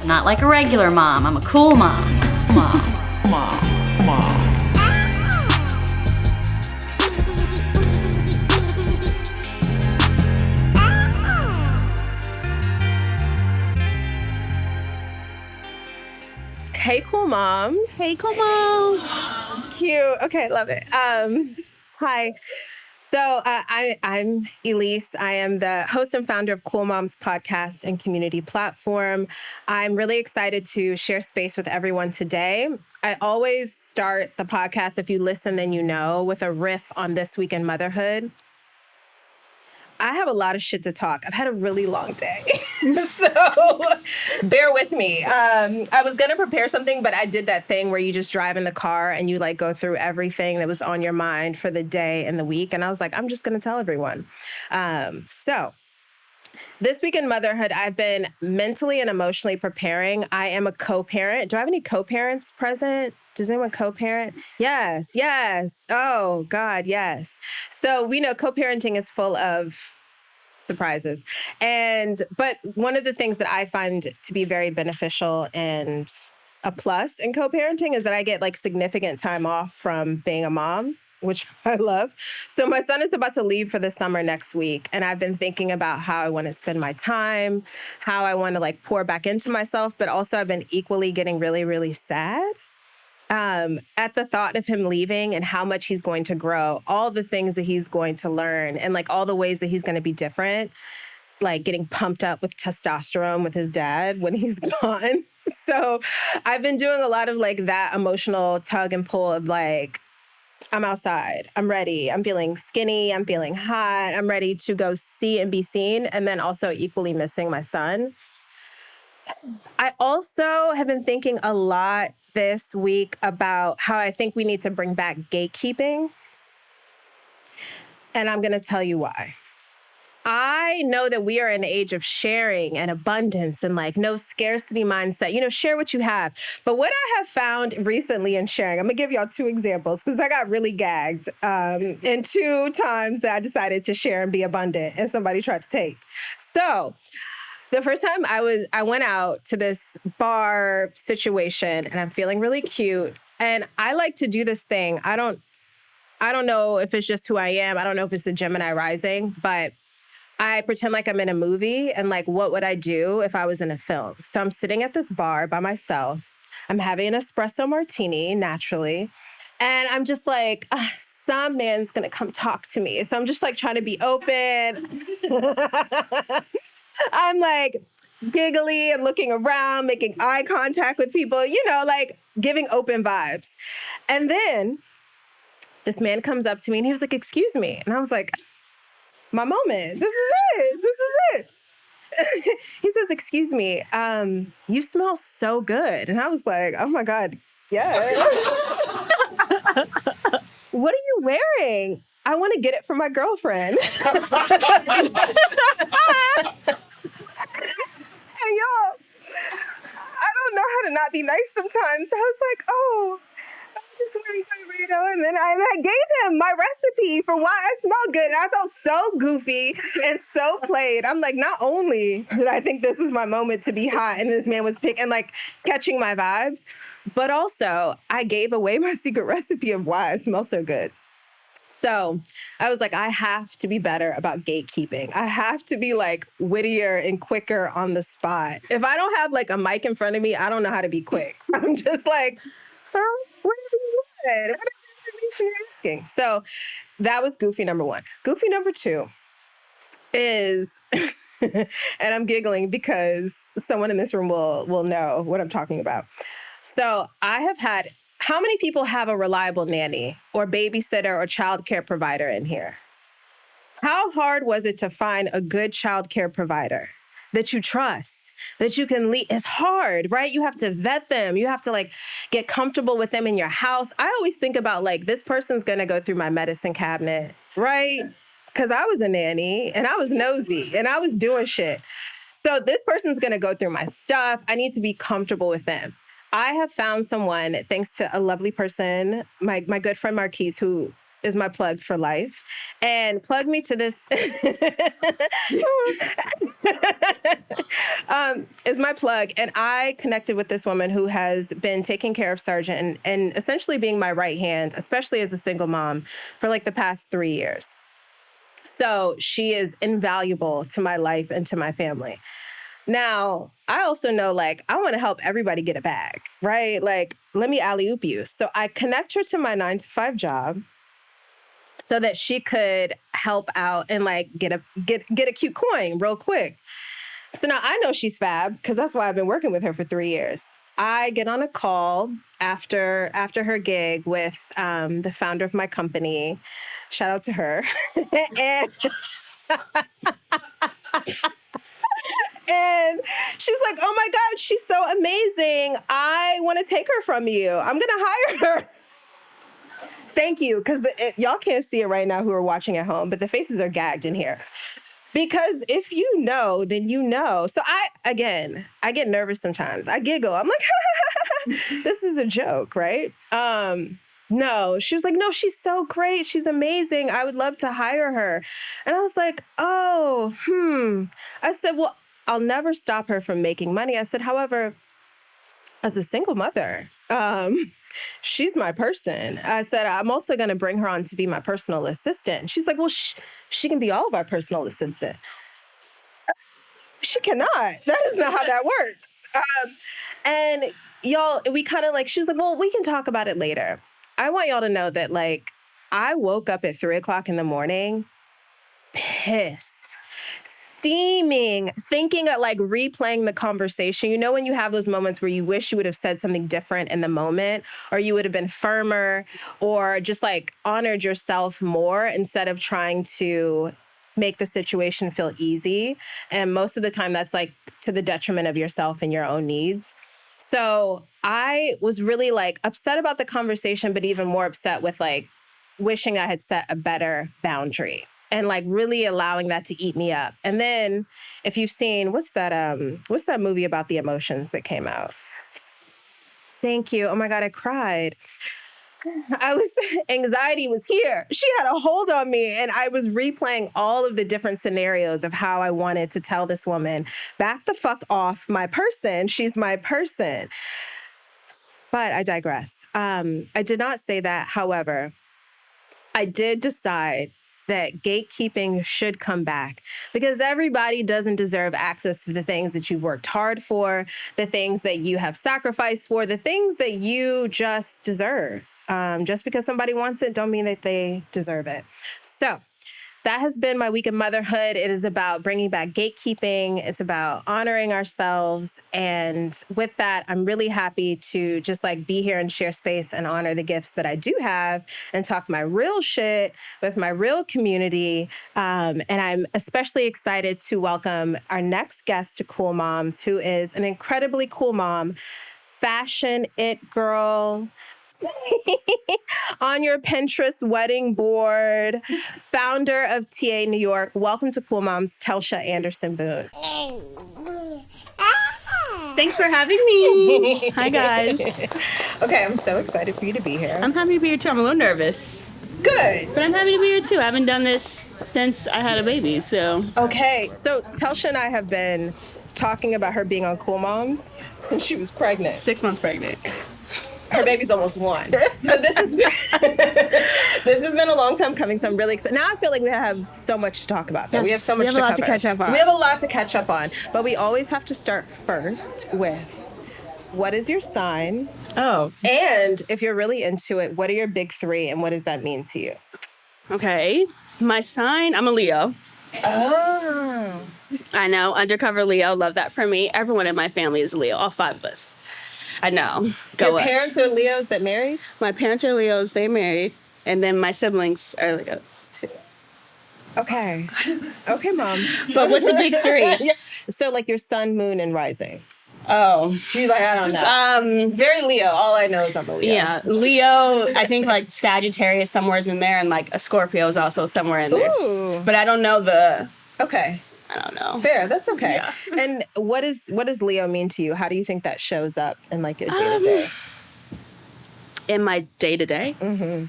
Not like a regular mom. I'm a cool mom. Mom. Hey, cool moms. Hey, cool mom. Cute. Okay, love it. Hi. So I'm Elise. I am the host and founder of Cool Moms podcast and community platform. I'm really excited to share space with everyone today. I always start the podcast, if you listen, then you know, with a riff on this week in motherhood. I have a lot of shit to talk. I've had a really long day, so bear with me. I was going to prepare something, but I did that thing where you just drive in the car and you like go through everything that was on your mind for the day and the week. And I was like, I'm just going to tell everyone. So this week in motherhood, I've been mentally and emotionally preparing. I am a co-parent. Do I have any co-parents present? Does anyone co-parent? Yes. Oh, God, yes. So we know co-parenting is full of surprises. But one of the things that I find to be very beneficial and a plus in co-parenting is that I get like significant time off from being a mom, which I love. So my son is about to leave for the summer next week. And I've been thinking about how I want to spend my time, how I want to like pour back into myself. But also I've been equally getting really, really sad at the thought of him leaving and how much he's going to grow, all the things that he's going to learn and like all the ways that he's going to be different, like getting pumped up with testosterone with his dad when he's gone. So I've been doing a lot of like that emotional tug and pull of like, I'm outside, I'm ready, I'm feeling skinny, I'm feeling hot, I'm ready to go see and be seen, and then also equally missing my son. I also have been thinking a lot this week about how I think we need to bring back gatekeeping. And I'm going to tell you why. I know that we are in an age of sharing and abundance and like no scarcity mindset, share what you have. But what I have found recently in sharing, I'm going to give y'all two examples because I got really gagged in 2 times that I decided to share and be abundant and somebody tried to take. So the first time I went out to this bar situation and I'm feeling really cute. And I like to do this thing. I don't know if it's just who I am. I don't know if it's the Gemini rising, but I pretend like I'm in a movie and like, what would I do if I was in a film? So I'm sitting at this bar by myself. I'm having an espresso martini naturally. And I'm just like, some man's going to come talk to me. So I'm just like trying to be open. I'm like giggly and looking around, making eye contact with people, like giving open vibes. And then this man comes up to me and he was like, excuse me. And I was like, my moment. This is it. He says, excuse me, you smell so good. And I was like, oh my God, yeah. What are you wearing? I want to get it for my girlfriend. And y'all, I don't know how to not be nice sometimes. So I was like, oh, I'm just wearing my burrito. And then I gave him my recipe for why I smell good. And I felt so goofy and so played. I'm like, not only did I think this was my moment to be hot and this man was picking, like catching my vibes, but also I gave away my secret recipe of why I smell so good. So I was like, I have to be better about gatekeeping. I have to be like wittier and quicker on the spot. If I don't have like a mic in front of me, I don't know how to be quick. I'm just like, what do you want? What information you're asking? So that was goofy number 1. Goofy number 2 is, and I'm giggling because someone in this room will know what I'm talking about. So I have had, how many people have a reliable nanny or babysitter or childcare provider in here? How hard was it to find a good childcare provider that you trust, that you can lead? It's hard, right? You have to vet them. You have to like get comfortable with them in your house. I always think about like, this person's going to go through my medicine cabinet, right? Because I was a nanny and I was nosy and I was doing shit. So this person's going to go through my stuff. I need to be comfortable with them. I have found someone, thanks to a lovely person, my good friend Marquise, who is my plug for life. And plug me to this is my plug. And I connected with this woman who has been taking care of Sargent and essentially being my right hand, especially as a single mom, for like the past 3 years. So she is invaluable to my life and to my family. Now, I also know, like, I want to help everybody get a bag, right? Like, let me alley-oop you. So I connect her to my 9-to-5 job so that she could help out and, like, get a cute coin real quick. So now I know she's fab because that's why I've been working with her for 3 years. I get on a call after her gig with the founder of my company. Shout out to her. And she's like, oh my God, she's so amazing. I want to take her from you. I'm going to hire her. Thank you. Because y'all can't see it right now who are watching at home, but the faces are gagged in here. Because if you know, then you know. So I get nervous sometimes. I giggle. I'm like, this is a joke, right? No, she was like, no, she's so great. She's amazing. I would love to hire her. And I was like, I said, well, I'll never stop her from making money. I said, however, as a single mother, she's my person. I said, I'm also going to bring her on to be my personal assistant. She's like, well, she can be all of our personal assistant. She cannot. That is not how that works. And y'all, we kind of like, she was like, well, we can talk about it later. I want y'all to know that, like, I woke up at 3:00 in the morning, pissed, steaming, thinking of, like, replaying the conversation. You know, when you have those moments where you wish you would have said something different in the moment, or you would have been firmer, or just, like, honored yourself more instead of trying to make the situation feel easy. And most of the time that's, like, to the detriment of yourself and your own needs. So I was really, like, upset about the conversation, but even more upset with, like, wishing I had set a better boundary and, like, really allowing that to eat me up. And then if you've seen, what's that movie about the emotions that came out? Thank you. Oh my God, I cried. Anxiety was here. She had a hold on me, and I was replaying all of the different scenarios of how I wanted to tell this woman, back the fuck off my person. She's my person. But I digress. I did not say that. However, I did decide that gatekeeping should come back because everybody doesn't deserve access to the things that you've worked hard for, the things that you have sacrificed for, the things that you just deserve. Just because somebody wants it don't mean that they deserve it. So that has been my week of motherhood. It is about bringing back gatekeeping. It's about honoring ourselves. And with that, I'm really happy to just, like, be here and share space and honor the gifts that I do have and talk my real shit with my real community. And I'm especially excited to welcome our next guest to Cool Moms, who is an incredibly cool mom, fashion it girl, on your Pinterest wedding board, founder of TA New York. Welcome to Cool Moms, Telsha Anderson-Boone. Thanks for having me. Hi, guys. Okay, I'm so excited for you to be here. I'm happy to be here, too. I'm a little nervous. Good. But I'm happy to be here, too. I haven't done this since I had a baby, so. Okay, so Telsha and I have been talking about her being on Cool Moms since she was pregnant. 6 months pregnant. Her baby's almost 1. So this has been a long time coming. So I'm really excited. Now I feel like we have so much to talk about. Yes, we have so much we have a lot cover. to catch up on. We have a lot to catch up on. But we always have to start first with, what is your sign? Oh. And if you're really into it, what are your big 3 and what does that mean to you? Okay. My sign, I'm a Leo. Oh. I know, undercover Leo. Love that for me. Everyone in my family is a Leo, all 5 of us. I know. Go Your us. parents are Leos that married? My parents are Leos. They married. And then my siblings are Leos, too. Okay. Okay, Mom. But what's a big 3? Yeah. So, like, your sun, moon, and rising. Oh. She's like, I don't know. Very Leo. All I know is I'm a Leo. Yeah. Leo, I think, like, Sagittarius somewhere's in there, and, like, a Scorpio is also somewhere in there. Ooh. But I don't know the... Okay. I don't know. Fair. That's okay. Yeah. And what does Leo mean to you? How do you think that shows up in, like, your day-to-day? In my day-to-day? Mm-hmm.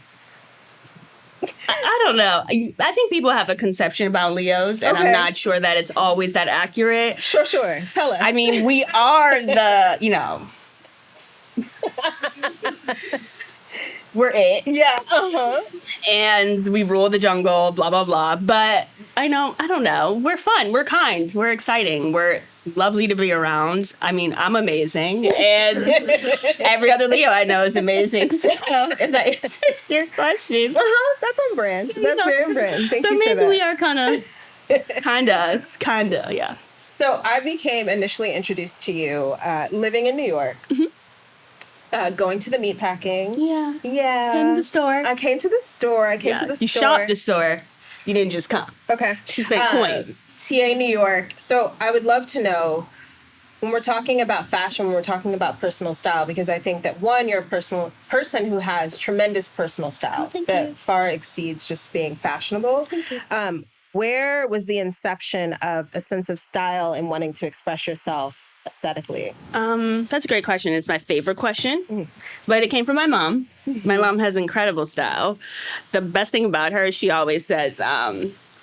I don't know. I think people have a conception about Leos, and I'm not sure that it's always that accurate. Sure. Tell us. I mean, we are we're it. Yeah. And we rule the jungle, blah, blah, blah. But I don't know. We're fun. We're kind. We're exciting. We're lovely to be around. I mean, I'm amazing. And every other Leo I know is amazing. So if that answers your question. That's on brand. That's very on brand. Thank you for that. So maybe we are kind of, yeah. So I became initially introduced to you living in New York. Going to the meatpacking. Yeah. Came to the store. I came to the store. You shopped the store. You didn't just come. Okay. She spent coin. TA New York. So I would love to know, when we're talking about fashion, when we're talking about personal style, because I think that, one, you're a person who has tremendous personal style that far exceeds just being fashionable. Thank you. Where was the inception of a sense of style and wanting to express yourself aesthetically? That's a great question. It's my favorite question, but it came from my mom. My mom has incredible style. The best thing about her is she always says,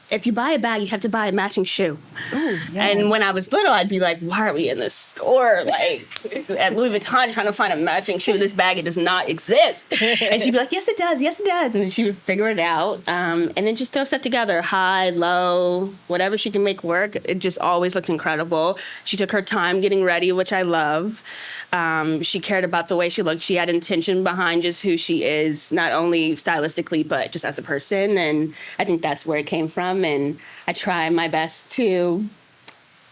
if you buy a bag, you have to buy a matching shoe. Ooh, yes. And when I was little, I'd be like, why are we in this store? Like at Louis Vuitton trying to find a matching shoe. This bag, it does not exist. And she'd be like, yes, it does. Yes, it does. And then she would figure it out. And then just throw stuff together, high, low, whatever she can make work. It just always looked incredible. She took her time getting ready, which I love. She cared about the way she looked. She had intention behind just who she is, not only stylistically, but just as a person. And I think that's where it came from. And I try my best to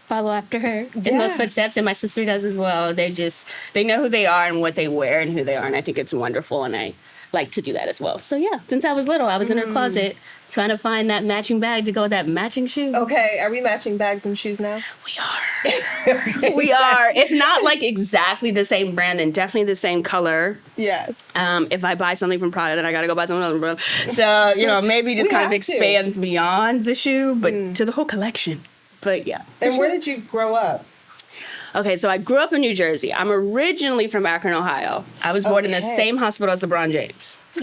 follow after her in those footsteps. And my sister does as well. They know who they are and what they wear and who they are. And I think it's wonderful. And I like to do that as well. So yeah, since I was little, I was in her closet trying to find that matching bag to go with that matching shoe. Okay, are we matching bags and shoes now? We are. We are. If not like exactly the same brand, then definitely the same color. Yes. If I buy something from Prada, then I gotta go buy something else from Prada. So, maybe just kind of expands beyond the shoe, but to the whole collection. But yeah. And where did you grow up? Okay, so I grew up in New Jersey. I'm originally from Akron, Ohio. I was born in the same hospital as LeBron James. I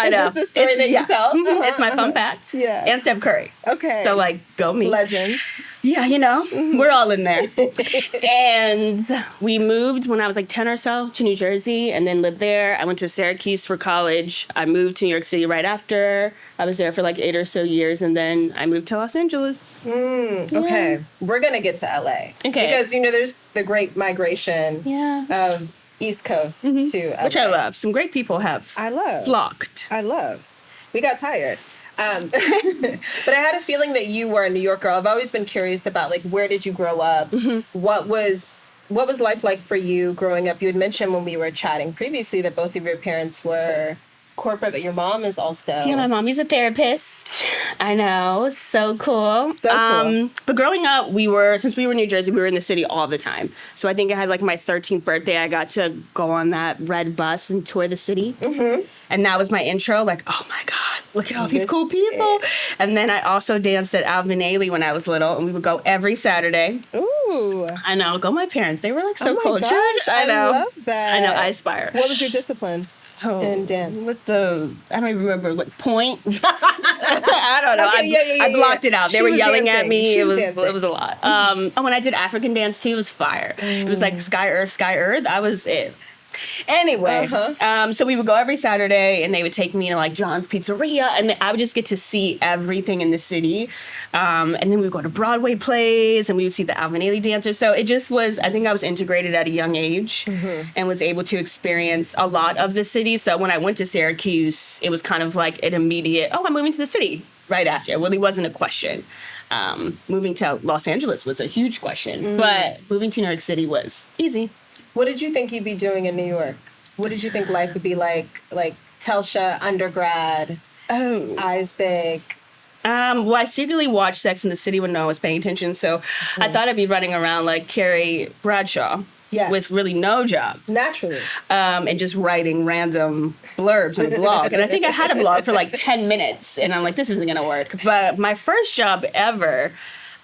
know. Is this the story that you tell? It's my fun fact. Yeah. And Steph Curry. Okay. So, go me. Legends. Yeah, we're all in there. And we moved when I was 10 or so to New Jersey and then lived there. I went to Syracuse for college. I moved to New York City right after. I was there for 8 or so years, and then I moved to Los Angeles. Okay. We're going to get to LA. Okay. Because, there's the great migration of East Coast to LA. Which I love. Some great people have flocked. We got tired. But I had a feeling that you were a New York girl. I've always been curious about where did you grow up? What was life like for you growing up? You had mentioned when we were chatting previously that both of your parents were corporate, but your mom is also... Yeah, my mommy's a therapist. I know. So cool. But growing up, since we were in New Jersey, we were in the city all the time. So I think I had my 13th birthday, I got to go on that red bus and tour the city. And that was my intro, oh my God, look at all these cool people. And then I also danced at Alvin Ailey when I was little, and we would go every Saturday. Ooh. I know. Go my parents. They were so oh cultured. Gosh, I know. I love that. I know. I aspire. What was your discipline? And dance. With I don't even remember what point. I don't know. Okay, I blocked it out. They were yelling at me. It was a lot. When I did African dance too, it was fire. It was Sky Earth. I was it. Anyway, so we would go every Saturday, and they would take me to John's Pizzeria, and I would just get to see everything in the city. And then we would go to Broadway plays, and we would see the Alvin Ailey dancers. So it just was, I think I was integrated at a young age and was able to experience a lot of the city. So when I went to Syracuse, it was kind of an immediate, I'm moving to the city right after. It really wasn't a question. Moving to Los Angeles was a huge question, but moving to New York City was easy. What did you think you'd be doing in New York? What did you think life would be like? Telsha, undergrad, eyes big. Well, I secretly watched Sex in the City when no one was paying attention, so I thought I'd be running around like Carrie Bradshaw with really no job. Naturally. And just writing random blurbs on a blog. And I think I had a blog for 10 minutes, and I'm like, this isn't going to work. But my first job ever,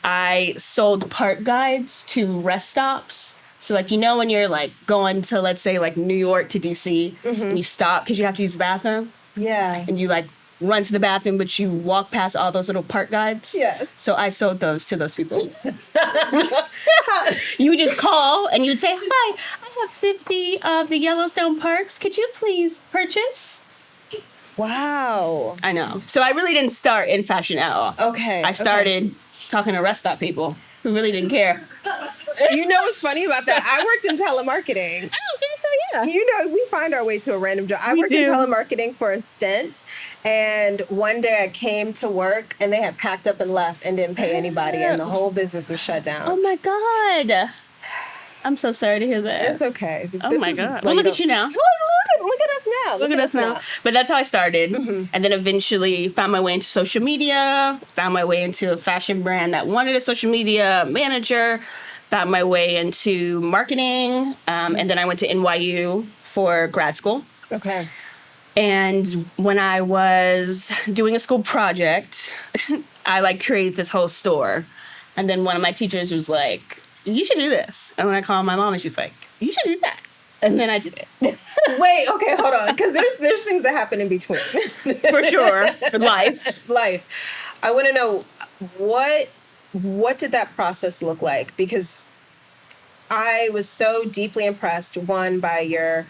I sold park guides to rest stops. So, when you're, going to, let's say, New York to D.C., and you stop because you have to use the bathroom. Yeah. And you like run to the bathroom, but you walk past all those little park guides. Yes. So I sold those to those people. You would just call and you would say, "Hi, I have 50 of the Yellowstone parks. Could you please purchase?" Wow. I know. So I really didn't start in fashion at all. Okay. I started talking to rest stop people who really didn't care. You know what's funny about that? I worked in telemarketing. Oh, okay, so yeah. You know, we find our way to a random job. I worked in telemarketing for a stint. And one day I came to work and they had packed up and left and didn't pay anybody. And the whole business was shut down. Oh my God. I'm so sorry to hear that. It's okay. Oh my God. Well, look at you now. Look at us now. Look at us now. But that's how I started. And then eventually found my way into social media, found my way into a fashion brand that wanted a social media manager, found my way into marketing. And then I went to NYU for grad school. Okay. And when I was doing a school project, I like created this whole store. And then one of my teachers was like, "You should do this." And when I called my mom, and she's like, "You should do that." And then I did it. Wait, okay, hold on. Because there's things that happen in between. For sure. For life. Life. I want to know what did that process look like? Because I was so deeply impressed, one, by your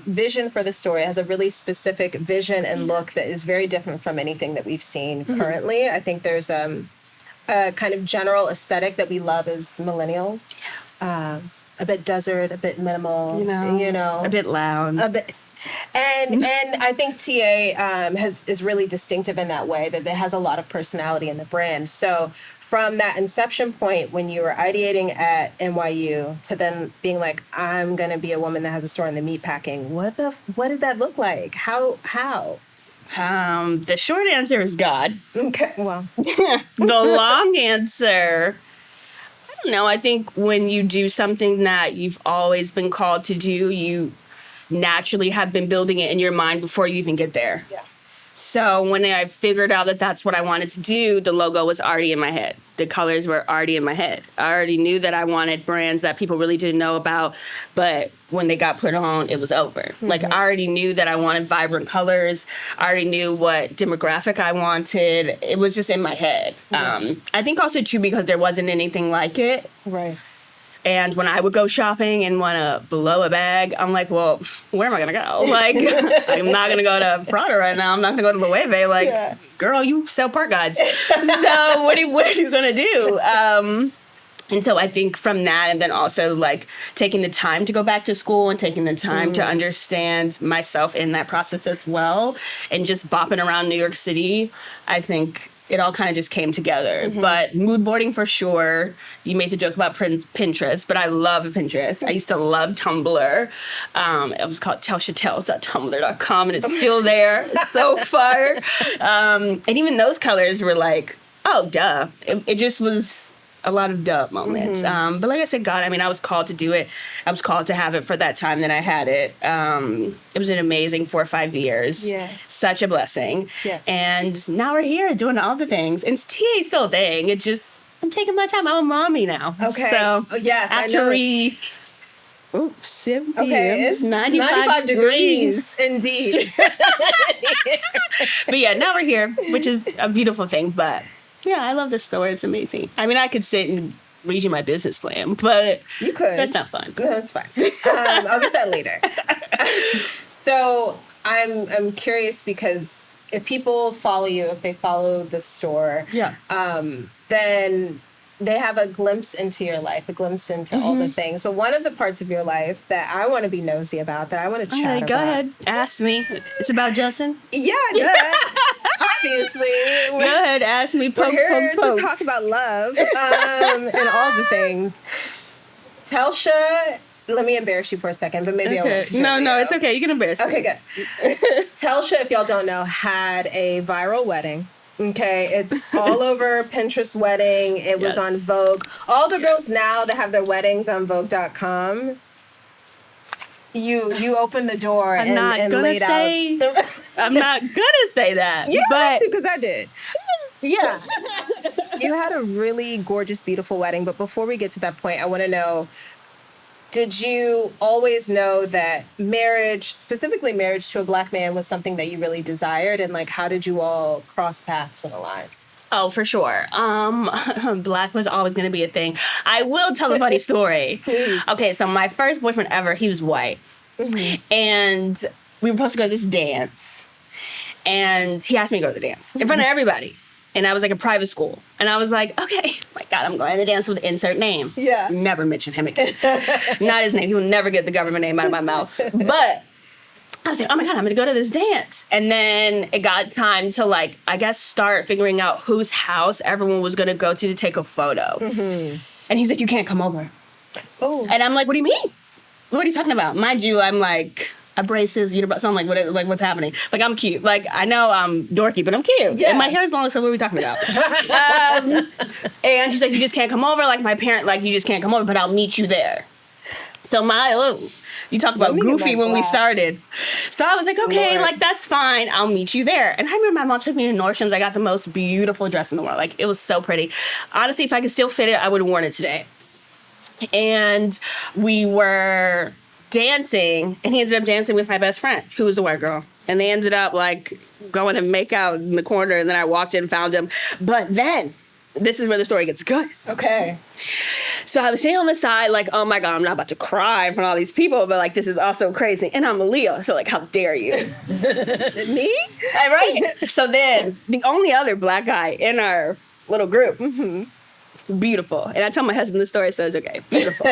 vision for the story. It has a really specific vision and look that is very different from anything that we've seen currently. I think there's a kind of general aesthetic that we love as millennials. A bit desert, a bit minimal, you know, a bit loud, a bit. And I think TA is really distinctive in that way, that it has a lot of personality in the brand. So from that inception point when you were ideating at NYU to then being like, I'm going to be a woman that has a store in the meatpacking, what did that look like? How? The short answer is God. Okay, well. The long answer, I don't know. I think when you do something that you've always been called to do, you naturally have been building it in your mind before you even get there. Yeah. So when I figured out that that's what I wanted to do, the logo was already in my head. The colors were already in my head. I already knew that I wanted brands that people really didn't know about, but when they got put on, it was over. Mm-hmm. Like, I already knew that I wanted vibrant colors. I already knew what demographic I wanted. It was just in my head. Right. I think also, too, because there wasn't anything like it. Right. And when I would go shopping and want to blow a bag, I'm like, well, where am I going to go? Like, I'm not going to go to Prada right now. I'm not going to go to Loewe. Like, girl, you sell park guides. So what are you going to do? And so I think from that, and then also like taking the time to go back to school and taking the time to understand myself in that process as well, and just bopping around New York City, I think it all kind of just came together. But mood boarding for sure. You made the joke about Pinterest, but I love Pinterest. I used to love Tumblr. It was called TelshaTells.tumblr.com, and it's still there. It's so far. And even those colors were like, oh, duh. It just was a lot of duh moments. But like I said, God, I mean, I was called to do it. I was called to have it for that time that I had it. It was an amazing 4 or 5 years. Yeah. Such a blessing. Yeah. And now we're here doing all the things. And TA's still a thing. It just, I'm taking my time. I'm a mommy now. Okay. So yes, after I know. it's 95 degrees. Indeed. But yeah, now we're here, which is a beautiful thing. But yeah, I love this store. It's amazing. I mean, I could sit and read you my business plan, but you could. That's not fun. No, it's fine. I'll get that later. So I'm curious because if people follow you, if they follow the store, then they have a glimpse into your life, a glimpse into all the things. But one of the parts of your life that I want to be nosy about, that I want to chat about. Go ahead. Ask me. It's about Justin? Yeah, obviously. Go ahead. Ask me. We're here to talk about love and all the things. Telsha, let me embarrass you for a second, but maybe I won't. No, it's okay. You can embarrass me. Okay, good. Telsha, if y'all don't know, had a viral wedding. Okay, it's all over Pinterest wedding. It was on Vogue. All the girls now that have their weddings on Vogue.com, you opened the door and laid out. I'm not gonna say that. You don't have to, because I did. Yeah. You had a really gorgeous, beautiful wedding. But before we get to that point, I want to know, did you always know that marriage, specifically marriage to a Black man, was something that you really desired? And like, how did you all cross paths and align? Oh, for sure. Black was always going to be a thing. I will tell a funny story. Please. Okay, so my first boyfriend ever, he was white. And we were supposed to go to this dance. And he asked me to go to the dance in front of everybody. And I was like a private school. And I was like, okay, my God, I'm going to the dance with insert name. Yeah. Never mention him again. Not his name. He will never get the government name out of my mouth. But I was like, oh my God, I'm going to go to this dance. And then it got time to like, I guess, start figuring out whose house everyone was going to go to take a photo. And he's like, you can't come over. Oh. And I'm like, what do you mean? What are you talking about? Mind you, I'm like, I braces, unibrow, so I'm like, what's happening? Like, I'm cute. Like, I know I'm dorky, but I'm cute. Yeah. And my hair is long, so what are we talking about? And she's like, you just can't come over. Like, my parent, like, you just can't come over, but I'll meet you there. So you talk about goofy when we started. So I was like, okay, like, that's fine. I'll meet you there. And I remember my mom took me to Nordstrom's. I got the most beautiful dress in the world. Like, it was so pretty. Honestly, if I could still fit it, I would have worn it today. And we were dancing, and he ended up dancing with my best friend, who was a white girl. And they ended up, like, going to make out in the corner, and then I walked in and found him. But then, this is where the story gets good. Okay. So I was sitting on the side, like, oh my God, I'm not about to cry in front of all these people, but, like, this is also crazy. And I'm a Leo, so, like, how dare you? Me? Right? So then, the only other Black guy in our little group, beautiful. And I tell my husband the story, so it's okay, beautiful.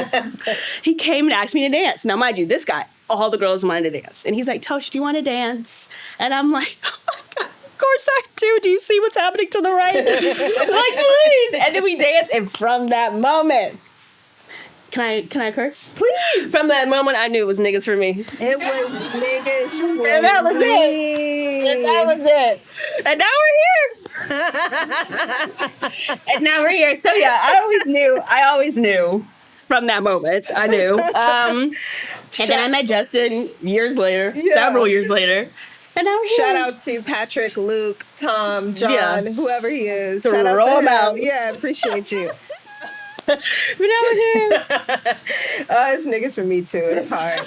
He came and asked me to dance. Now, mind you, this guy, all the girls wanted to dance. And he's like, Telsha, do you want to dance? And I'm like, oh my God, of course I do. Do you see what's happening to the right? Like, please. And then we dance. And from that moment, can I curse? Please. From that moment, I knew it was niggas for me. It was niggas for And that was me. it. And that was it. And now we're here. And now we're here. So yeah, I always knew from that moment. I knew. And then I met Justin years later, several years later. And now we're here. Shout out to Patrick, Luke, Tom, John, whoever he is. Throw Shout out to him. out. Yeah, appreciate you. But now we're here. It's niggas for me too. It's hard.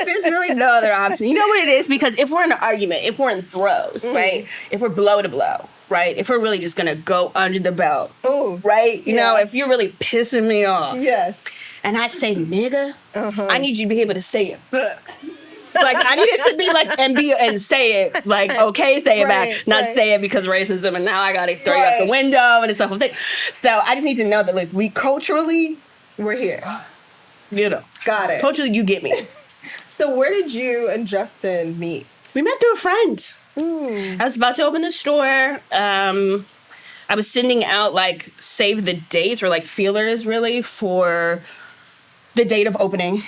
There's really no other option. You know what it is? Because if we're in an argument, if we're in throws, right? If we're blow to blow, right? If we're really just gonna go under the belt, right? You know, if you're really pissing me off, yes, and I say nigga, I need you to be able to say it. Like, I need it to be like, and say it, like, okay, say it back, not say it because racism, and now I gotta throw you out the window, and it's a whole thing. So I just need to know that, like, we culturally, we're here. You know. Got it. Culturally, you get me. So where did you and Justin meet? We met through a friend. I was about to open the store. I was sending out, like, save the dates or, like, feelers, really, for the date of opening.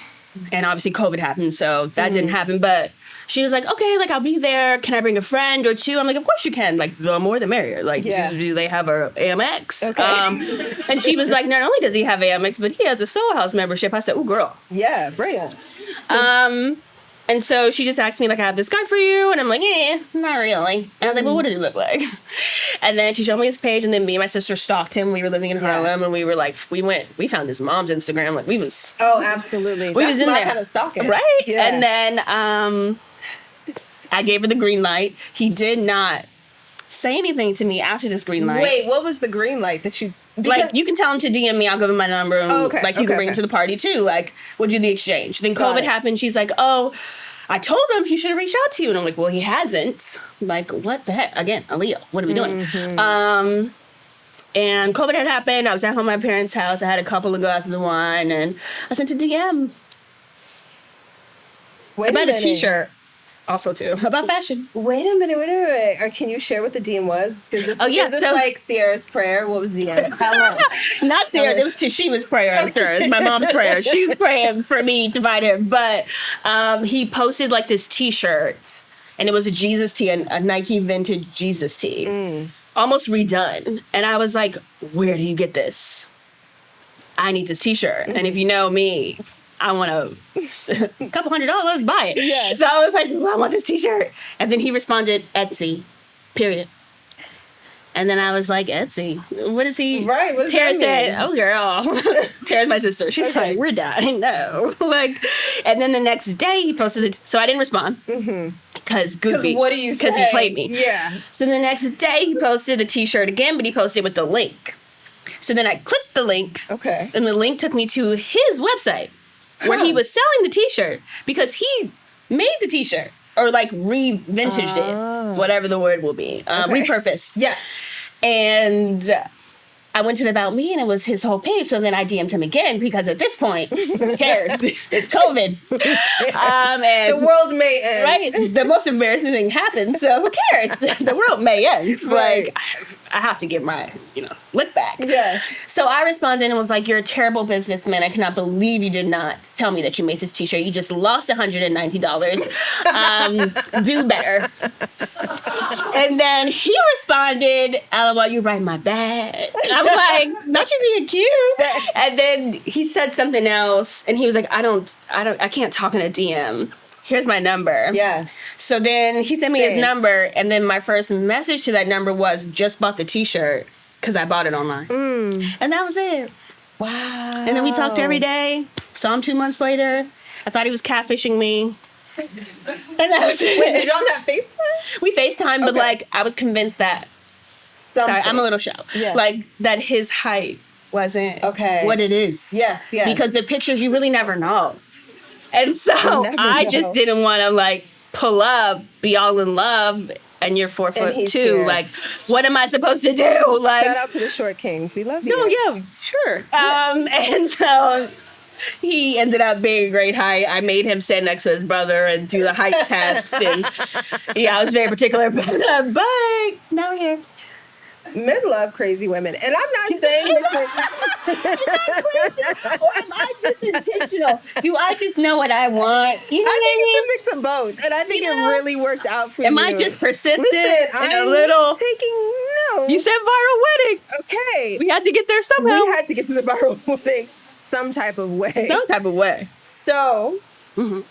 And obviously COVID happened, so that didn't happen. But she was like, okay, like, I'll be there. Can I bring a friend or two? I'm like, of course you can. Like, the more the merrier. Like, do they have a Amex? Okay. And she was like, not only does he have Amex, but he has a Soul House membership. I said, ooh, girl. Yeah, bring it. And so she just asked me, like, I have this guy for you. And I'm like, not really. And I was like, well, what does he look like? And then she showed me his page. And then me and my sister stalked him. We were living in Harlem. And we were like, we found his mom's Instagram. Like, we was. Oh, absolutely. We was in there. Kind of stalking. Right? Yeah. And then I gave her the green light. He did not say anything to me after this green light. Wait, what was the green light that you... Like, you can tell him to DM me. I'll give him my number. And, like, you can bring him to the party, too. Like, we'll do the exchange. Then COVID happened. She's like, oh, I told him he should have reached out to you. And I'm like, well, he hasn't. Like, what the heck? Again, Aaliyah, what are we doing? And COVID had happened. I was at home at my parents' house. I had a couple of glasses of wine. And I sent a DM. About a T-shirt. Also, too, about fashion. Wait a minute. Or can you share what the DM was? Is this like Sierra's prayer? What was the DM? Not Sierra. It was Tashima's prayer, I'm sure. It's my mom's prayer. She was praying for me to find him. But he posted, like, this T-shirt, and it was a Jesus tee, a Nike vintage Jesus tee. Almost redone. And I was like, where do you get this? I need this T-shirt. And if you know me... I want a couple $100, buy it. Yeah. So I was like, well, I want this T-shirt. And then he responded, Etsy, period. And then I was like, Etsy, what is he? Right, what does Tara that said, mean? oh, girl. Tara's my sister. She's Okay. like, we're done. No. Like, and then the next day he posted it. So I didn't respond. Because goofy. What do you say? Because he played me. Yeah. So the next day he posted a t-shirt again, but he posted with the link. So then I clicked the link. Okay. And the link took me to his website where he was selling the t-shirt because he made the t-shirt or like re-vintaged it, whatever the word will be, repurposed. Yes. And I went to the About Me and it was his whole page. So then I DM'd him again because at this point, who cares? It's COVID. And The world may end. right? The most embarrassing thing happened, so who cares? The world may end. Right. Like, I have to get my, lick back. Yes. So I responded and was like, you're a terrible businessman. I cannot believe you did not tell me that you made this t-shirt. You just lost $190. Do better. And then he responded, LOL, you write my bag. I'm like, not you being cute. And then he said something else and he was like, I can't talk in a DM. Here's my number. Yes. So then he sent me his Same. number, and then my first message to that number was, just bought the t-shirt, because I bought it online. And that was it. Wow. And then we talked every day. Saw him 2 months later. I thought he was catfishing me. And that was it. Wait, did y'all not FaceTime? We FaceTime, but Okay. I was convinced that, Something. sorry, I'm a little show. Yeah. That his height wasn't Okay. what it is. Yes, yes. Because the pictures, you really never know. And so never I know. just didn't want to pull up, be all in love, and you're 4'2". he's here. What am I supposed to do? Shout out to the Short Kings. We love you. no, yeah, sure. And so he ended up being a great height. I made him stand next to his brother and do the height test. And I was very particular, but now we're here. Men love crazy women. And I'm not saying that. Or am I just intentional? Do I just know what I want? You know I what think I mean? it's a mix of both. And I think it really worked out for you. Am I just persistent Listen, and I'm a little? taking notes. You said viral wedding. Okay. We had to get there somehow. We had to get to the viral wedding some type of way. Some type of way. So, he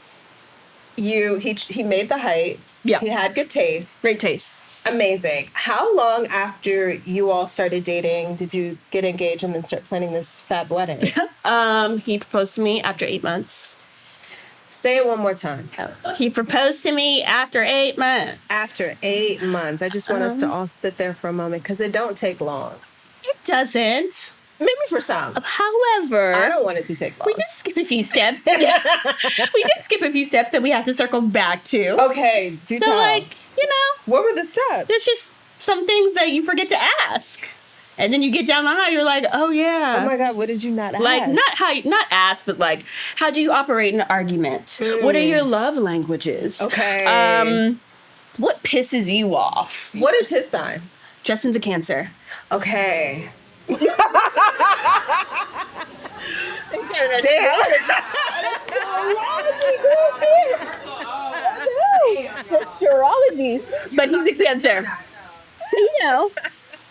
made the height. Yeah. He had good taste. Great taste. Amazing. How long after you all started dating did you get engaged and then start planning this fab wedding? He proposed to me after 8 months. Say it one more time. He proposed to me after 8 months. After 8 months. I just want us to all sit there for a moment because it don't take long. It doesn't. Maybe for some. However, I don't want it to take long. we did skip a few steps. We did skip a few steps that we have to circle back to. Okay, do So, tell. What were the steps? there's just some things that you forget to ask. And then you get down the aisle, you're like, oh, yeah. Oh my God, what did you not ask? Not ask, but how do you operate in an argument? What are your love languages? Okay. What pisses you off? What is his sign? Justin's a Cancer. Okay. Damn. Astrology. But he's a Cancer. So,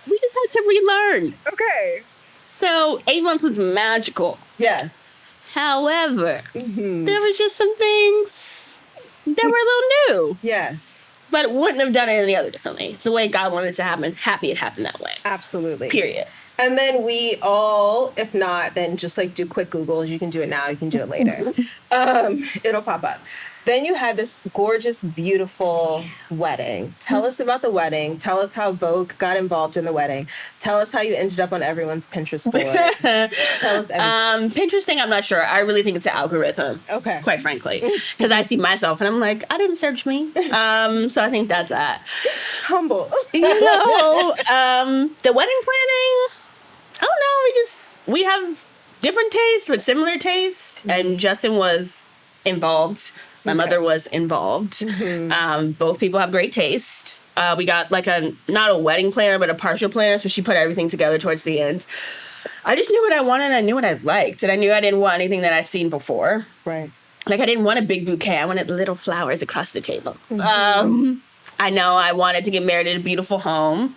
we just had to relearn. Okay. So 8 months was magical. Yes. However, there was just some things that were a little new. Yes. But wouldn't have done it any other differently. It's the way God wanted it to happen. Happy it happened that way. Absolutely. Period. And then we all, if not, then just do quick Googles. You can do it now. You can do it later. It'll pop up. Then you had this gorgeous, beautiful wedding. Tell us about the wedding. Tell us how Vogue got involved in the wedding. Tell us how you ended up on everyone's Pinterest board. Tell us everything. Pinterest thing, I'm not sure. I really think it's an algorithm. Okay. Quite frankly. Because I see myself and I'm like, I didn't search me. So I think that's that. Humble. The wedding planning, I don't know. We have different tastes, but similar taste. And Justin was involved. My mother was involved. Both people have great taste. We got not a wedding planner, but a partial planner. So she put everything together towards the end. I just knew what I wanted and I knew what I liked. And I knew I didn't want anything that I'd seen before. Right. I didn't want a big bouquet. I wanted little flowers across the table. I know I wanted to get married in a beautiful home.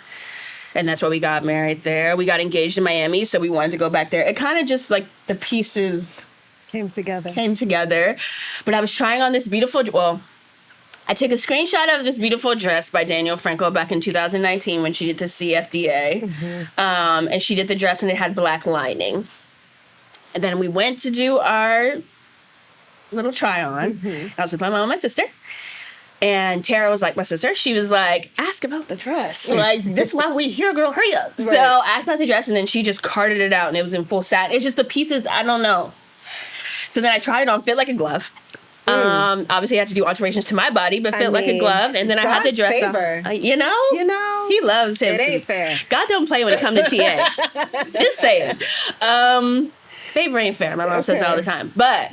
And that's why we got married there. We got engaged in Miami, so we wanted to go back there. It kind of just the pieces Came together. But I was trying on this beautiful, I took a screenshot of this beautiful dress by Daniel Franco back in 2019 when she did the CFDA. And she did the dress and it had black lining. And then we went to do our little try on. I was with my mom and my sister. And Tara was like, my sister, she was like, ask about the dress. Like, this is why we here, girl, hurry up. Right. So I asked about the dress, and then she just carted it out, and it was in full satin. It's just the pieces, I don't know. So then I tried it on, fit like a glove. Obviously, I had to do alterations to my body, but fit like a glove. And then I had the dress on. You know? He loves him. It ain't fair. God don't play when it comes to TA. Just saying. Favor ain't fair. My mom says that all the time. But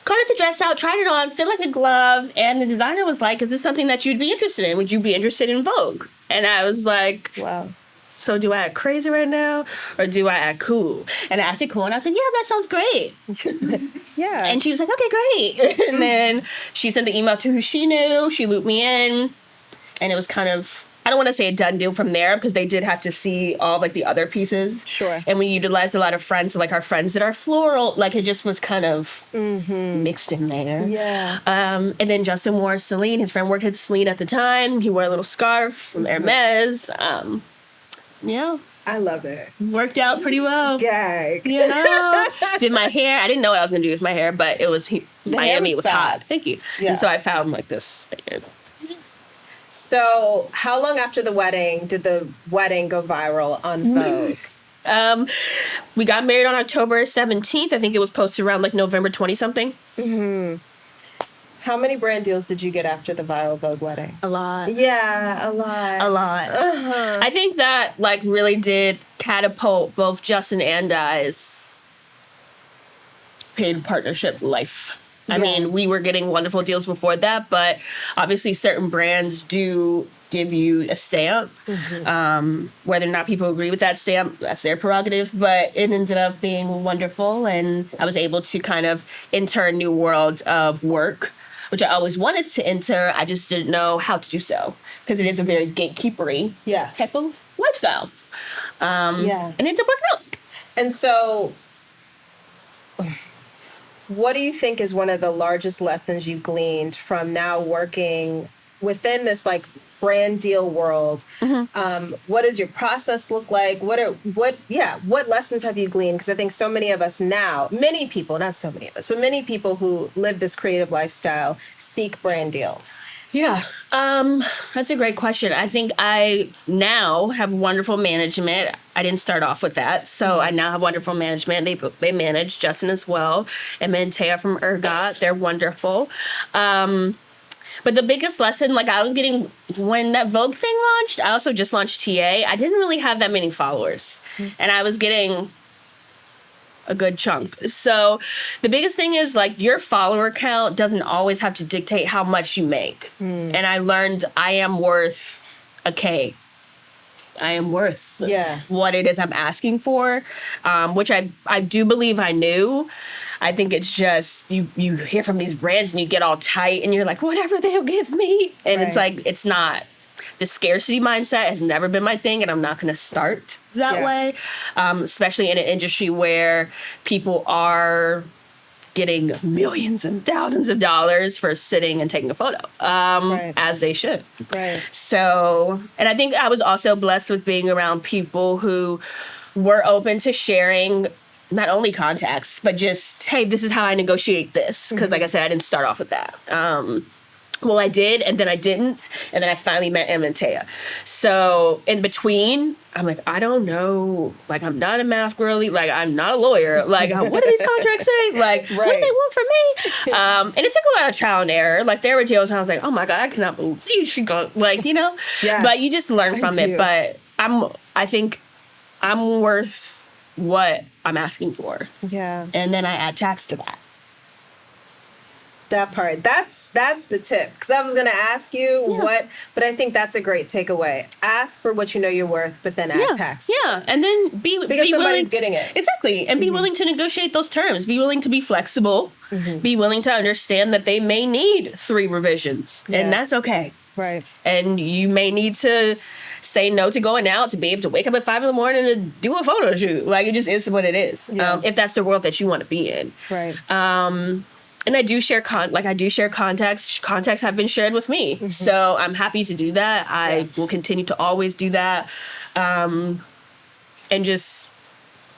carted the dress out, tried it on, fit like a glove, and the designer was like, is this something that you'd be interested in? Would you be interested in Vogue? And I was like, wow. So do I act crazy right now, or do I act cool? And I acted cool, and I said, yeah, that sounds great. Yeah. And she was like, okay, great. And then she sent the email to who she knew. She looped me in, and it was kind of, I don't want to say a done deal from there, because they did have to see all like the other pieces. Sure. And we utilized a lot of friends, so like our friends that are floral, like it just was kind of mixed in there. Yeah. And then Justin wore Celine. His friend worked at Celine at the time. He wore a little scarf from Hermes. Yeah. I love it. Worked out pretty well. Gag. You know? Did my hair. I didn't know what I was going to do with my hair, but it was Miami. It was hot. Thank you. Yeah. And so I found like this. So how long after the wedding did the wedding go viral on Vogue? We got married on October 17th. I think it was posted around like November 20-something. How many brand deals did you get after the viral Vogue wedding? A lot. Yeah, a lot. A lot. I think that like really did catapult both Justin and I's paid partnership life. I mean, we were getting wonderful deals before that, but obviously certain brands do give you a stamp. Whether or not people agree with that stamp, that's their prerogative, but it ended up being wonderful, and I was able to kind of enter a new world of work, which I always wanted to enter. I just didn't know how to do so, because it is a very gatekeepery type of lifestyle. And it ended up working out. And so what do you think is one of the largest lessons you gleaned from now working within this like brand deal world? What does your process look like? What lessons have you gleaned? Because I think so many of us now, many people, not so many of us, but many people who live this creative lifestyle seek brand deals. Yeah, that's a great question. I think I now have wonderful management. I didn't start off with that, so I now have wonderful management. They manage Justin as well, and Taya from Ergot. They're wonderful. But the biggest lesson, like I was getting when that Vogue thing launched, I also just launched TA. I didn't really have that many followers, and I was getting a good chunk. So the biggest thing is like your follower count doesn't always have to dictate how much you make. And I learned I am worth a K. I am worth what it is I'm asking for, which I do believe I knew. I think it's just you hear from these brands and you get all tight and you're like, whatever they'll give me. And it's like, it's not. The scarcity mindset has never been my thing, and I'm not going to start that way, especially in an industry where people are getting millions and thousands of dollars for sitting and taking a photo, as they should. So, and I think I was also blessed with being around people who were open to sharing not only contacts, but just, hey, this is how I negotiate this. Because like I said, I didn't start off with that. Well, I did, and then I didn't, and then I finally met Em and Taya. So in between, I'm like, I don't know. Like, I'm not a math girly. Like, I'm not a lawyer. Like, what do these contracts say? Like, what do they want from me? And it took a lot of trial and error. Like, there were deals, and I was like, oh my God, I cannot believe she got, like, you know? But you just learn from it. But I think I'm worth what I'm asking for. And then I add tax to that. That part. That's the tip. Because I was going to ask you what, but I think that's a great takeaway. Ask for what you know you're worth, but then add tax. And then because somebody's willing, getting it. Exactly. And be willing to negotiate those terms. Be willing to be flexible. Be willing to understand that they may need 3 revisions. And that's okay. And you may need to say no to going out, to be able to wake up at 5 a.m. to do a photo shoot. Like, it just is what it is. If that's the world that you want to be in. And I do share contacts. Contacts have been shared with me. So I'm happy to do that. I will continue to always do that. And just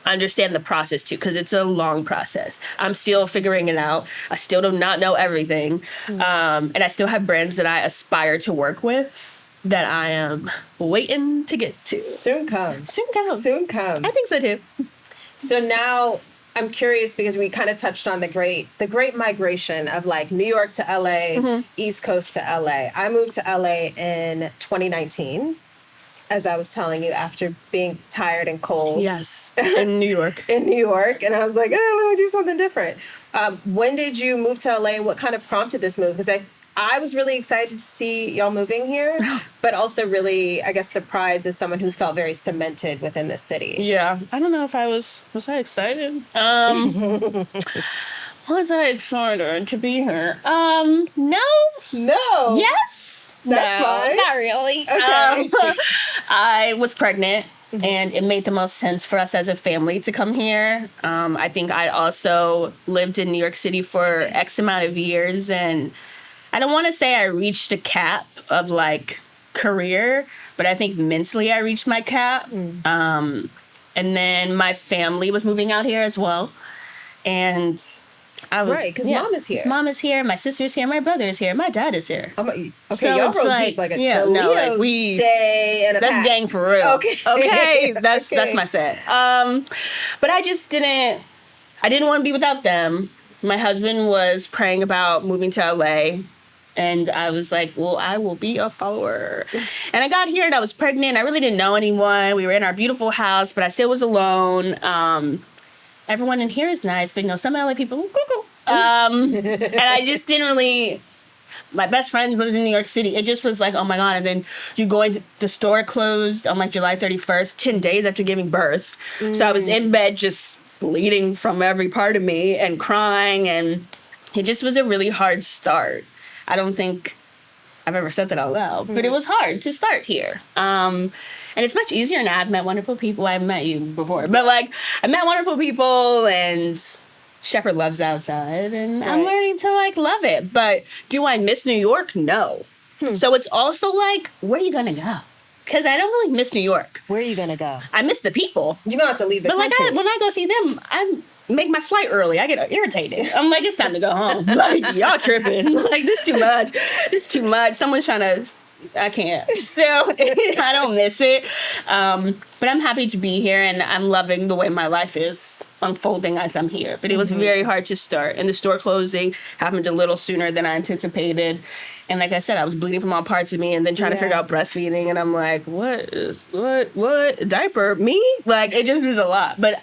understand the process too, because it's a long process. I'm still figuring it out. I still do not know everything. And I still have brands that I aspire to work with that I am waiting to get to. Soon come. Soon come. Soon come. I think so too. So now I'm curious because we kind of touched on the great migration of like New York to LA, East Coast to LA. I moved to LA in 2019, as I was telling you, after being tired and cold. Yes, in New York. In New York. And I was like, oh, let me do something different. When did you move to LA? What kind of prompted this move? Because I was really excited to see y'all moving here, but also really, I guess, surprised as someone who felt very cemented within the city. Yeah. I don't know if I was I excited? Was I excited to be here? No. No. Yes. That's no, fine. Not really. Okay. I was pregnant. And it made the most sense for us as a family to come here. I think I also lived in New York City for X amount of years, and I don't want to say I reached a cap of like career, but I think mentally I reached my cap. And then my family was moving out here as well. And I was... Right, because mom is here. 'Cause mom is here, my sister's here, my brother is here, my dad is here. Okay, So y'all it's roll like, deep like a yeah, the no, like, Leos we- stay in a That's pack. gang for real. Okay. Okay. That's Okay. my set. But I just didn't want to be without them. My husband was praying about moving to LA. And I was like, well, I will be a follower. And I got here and I was pregnant. I really didn't know anyone. We were in our beautiful house, but I still was alone. Everyone in here is nice, but some LA people, and I just didn't really... My best friends lived in New York City. It just was like, oh my God. And then you go into the store closed on like July 31st, 10 days after giving birth. So I was in bed just bleeding from every part of me and crying. And it just was a really hard start. I don't think I've ever said that out loud, but it was hard to start here. And it's much easier now. I've met wonderful people. I haven't met you before, but like I met wonderful people, and Shepherd loves outside, and I'm learning to like love it. But do I miss New York? No. So it's also like, where are you gonna go? Because I don't really miss New York. Where are you gonna go? I miss the people. You're gonna have to leave the But like country. when I go see them, I make my flight early. I get irritated. I'm like, it's time to go home. Like, y'all tripping. Like, this too much. It's too much. Someone's trying to... I can't. So I don't miss it. But I'm happy to be here, and I'm loving the way my life is unfolding as I'm here. But it was very hard to start. And the store closing happened a little sooner than I anticipated. And like I said, I was bleeding from all parts of me, and then trying to figure out breastfeeding. And I'm like, what? Diaper? Me? Like, it just was a lot. But,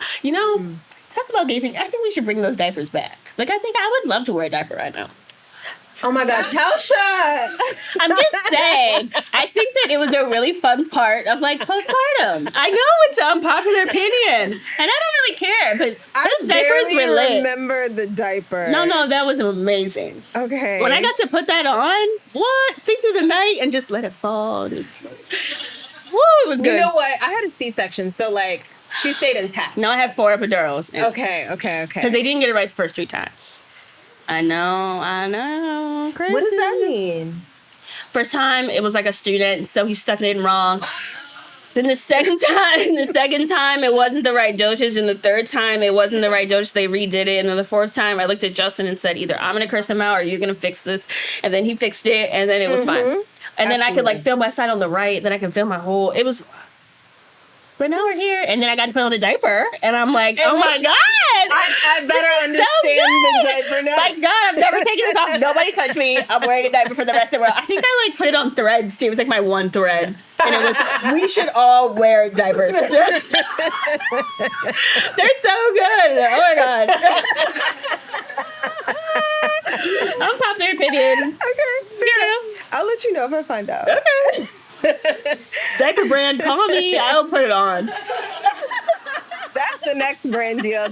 talk about gaping. I think we should bring those diapers back. Like, I think I would love to wear a diaper right now. Oh my God, Telsha! I'm just saying, I think that it was a really fun part of like postpartum. I know it's an unpopular opinion, and I don't really care, but those diapers were lit. I remember the diaper. No, that was amazing. Okay. When I got to put that on, sleep through the night and just let it fall. Woo, it was good. You know what? I had a C-section, so like she stayed intact. No, I had 4 epidurals. Okay. Because they didn't get it right the first 3 times. I know. Crazy. What does that mean? First time, it was like a student, so he stuck it in wrong. Then the second time, it wasn't the right dosage. And the third time, it wasn't the right dosage. They redid it. And then the fourth time, I looked at Justin and said, either I'm going to curse them out or you're going to fix this. And then he fixed it, and then it was fine. And then I could like feel my side on the right, then I can feel my whole... It was... But now we're here, and then I got to put on a diaper, and I'm like, oh my God! I better understand the diaper now. My God, I've never taken this off. Nobody touched me. I'm wearing a diaper for the rest of the world. I think I like put it on threads too. It was like my one thread, and it was, we should all wear diapers. They're so good. Oh my God. Unpopular opinion. Okay, I'll let you know if I find out. Okay. Diaper brand, call me. I'll put it on. That's the next brand deal.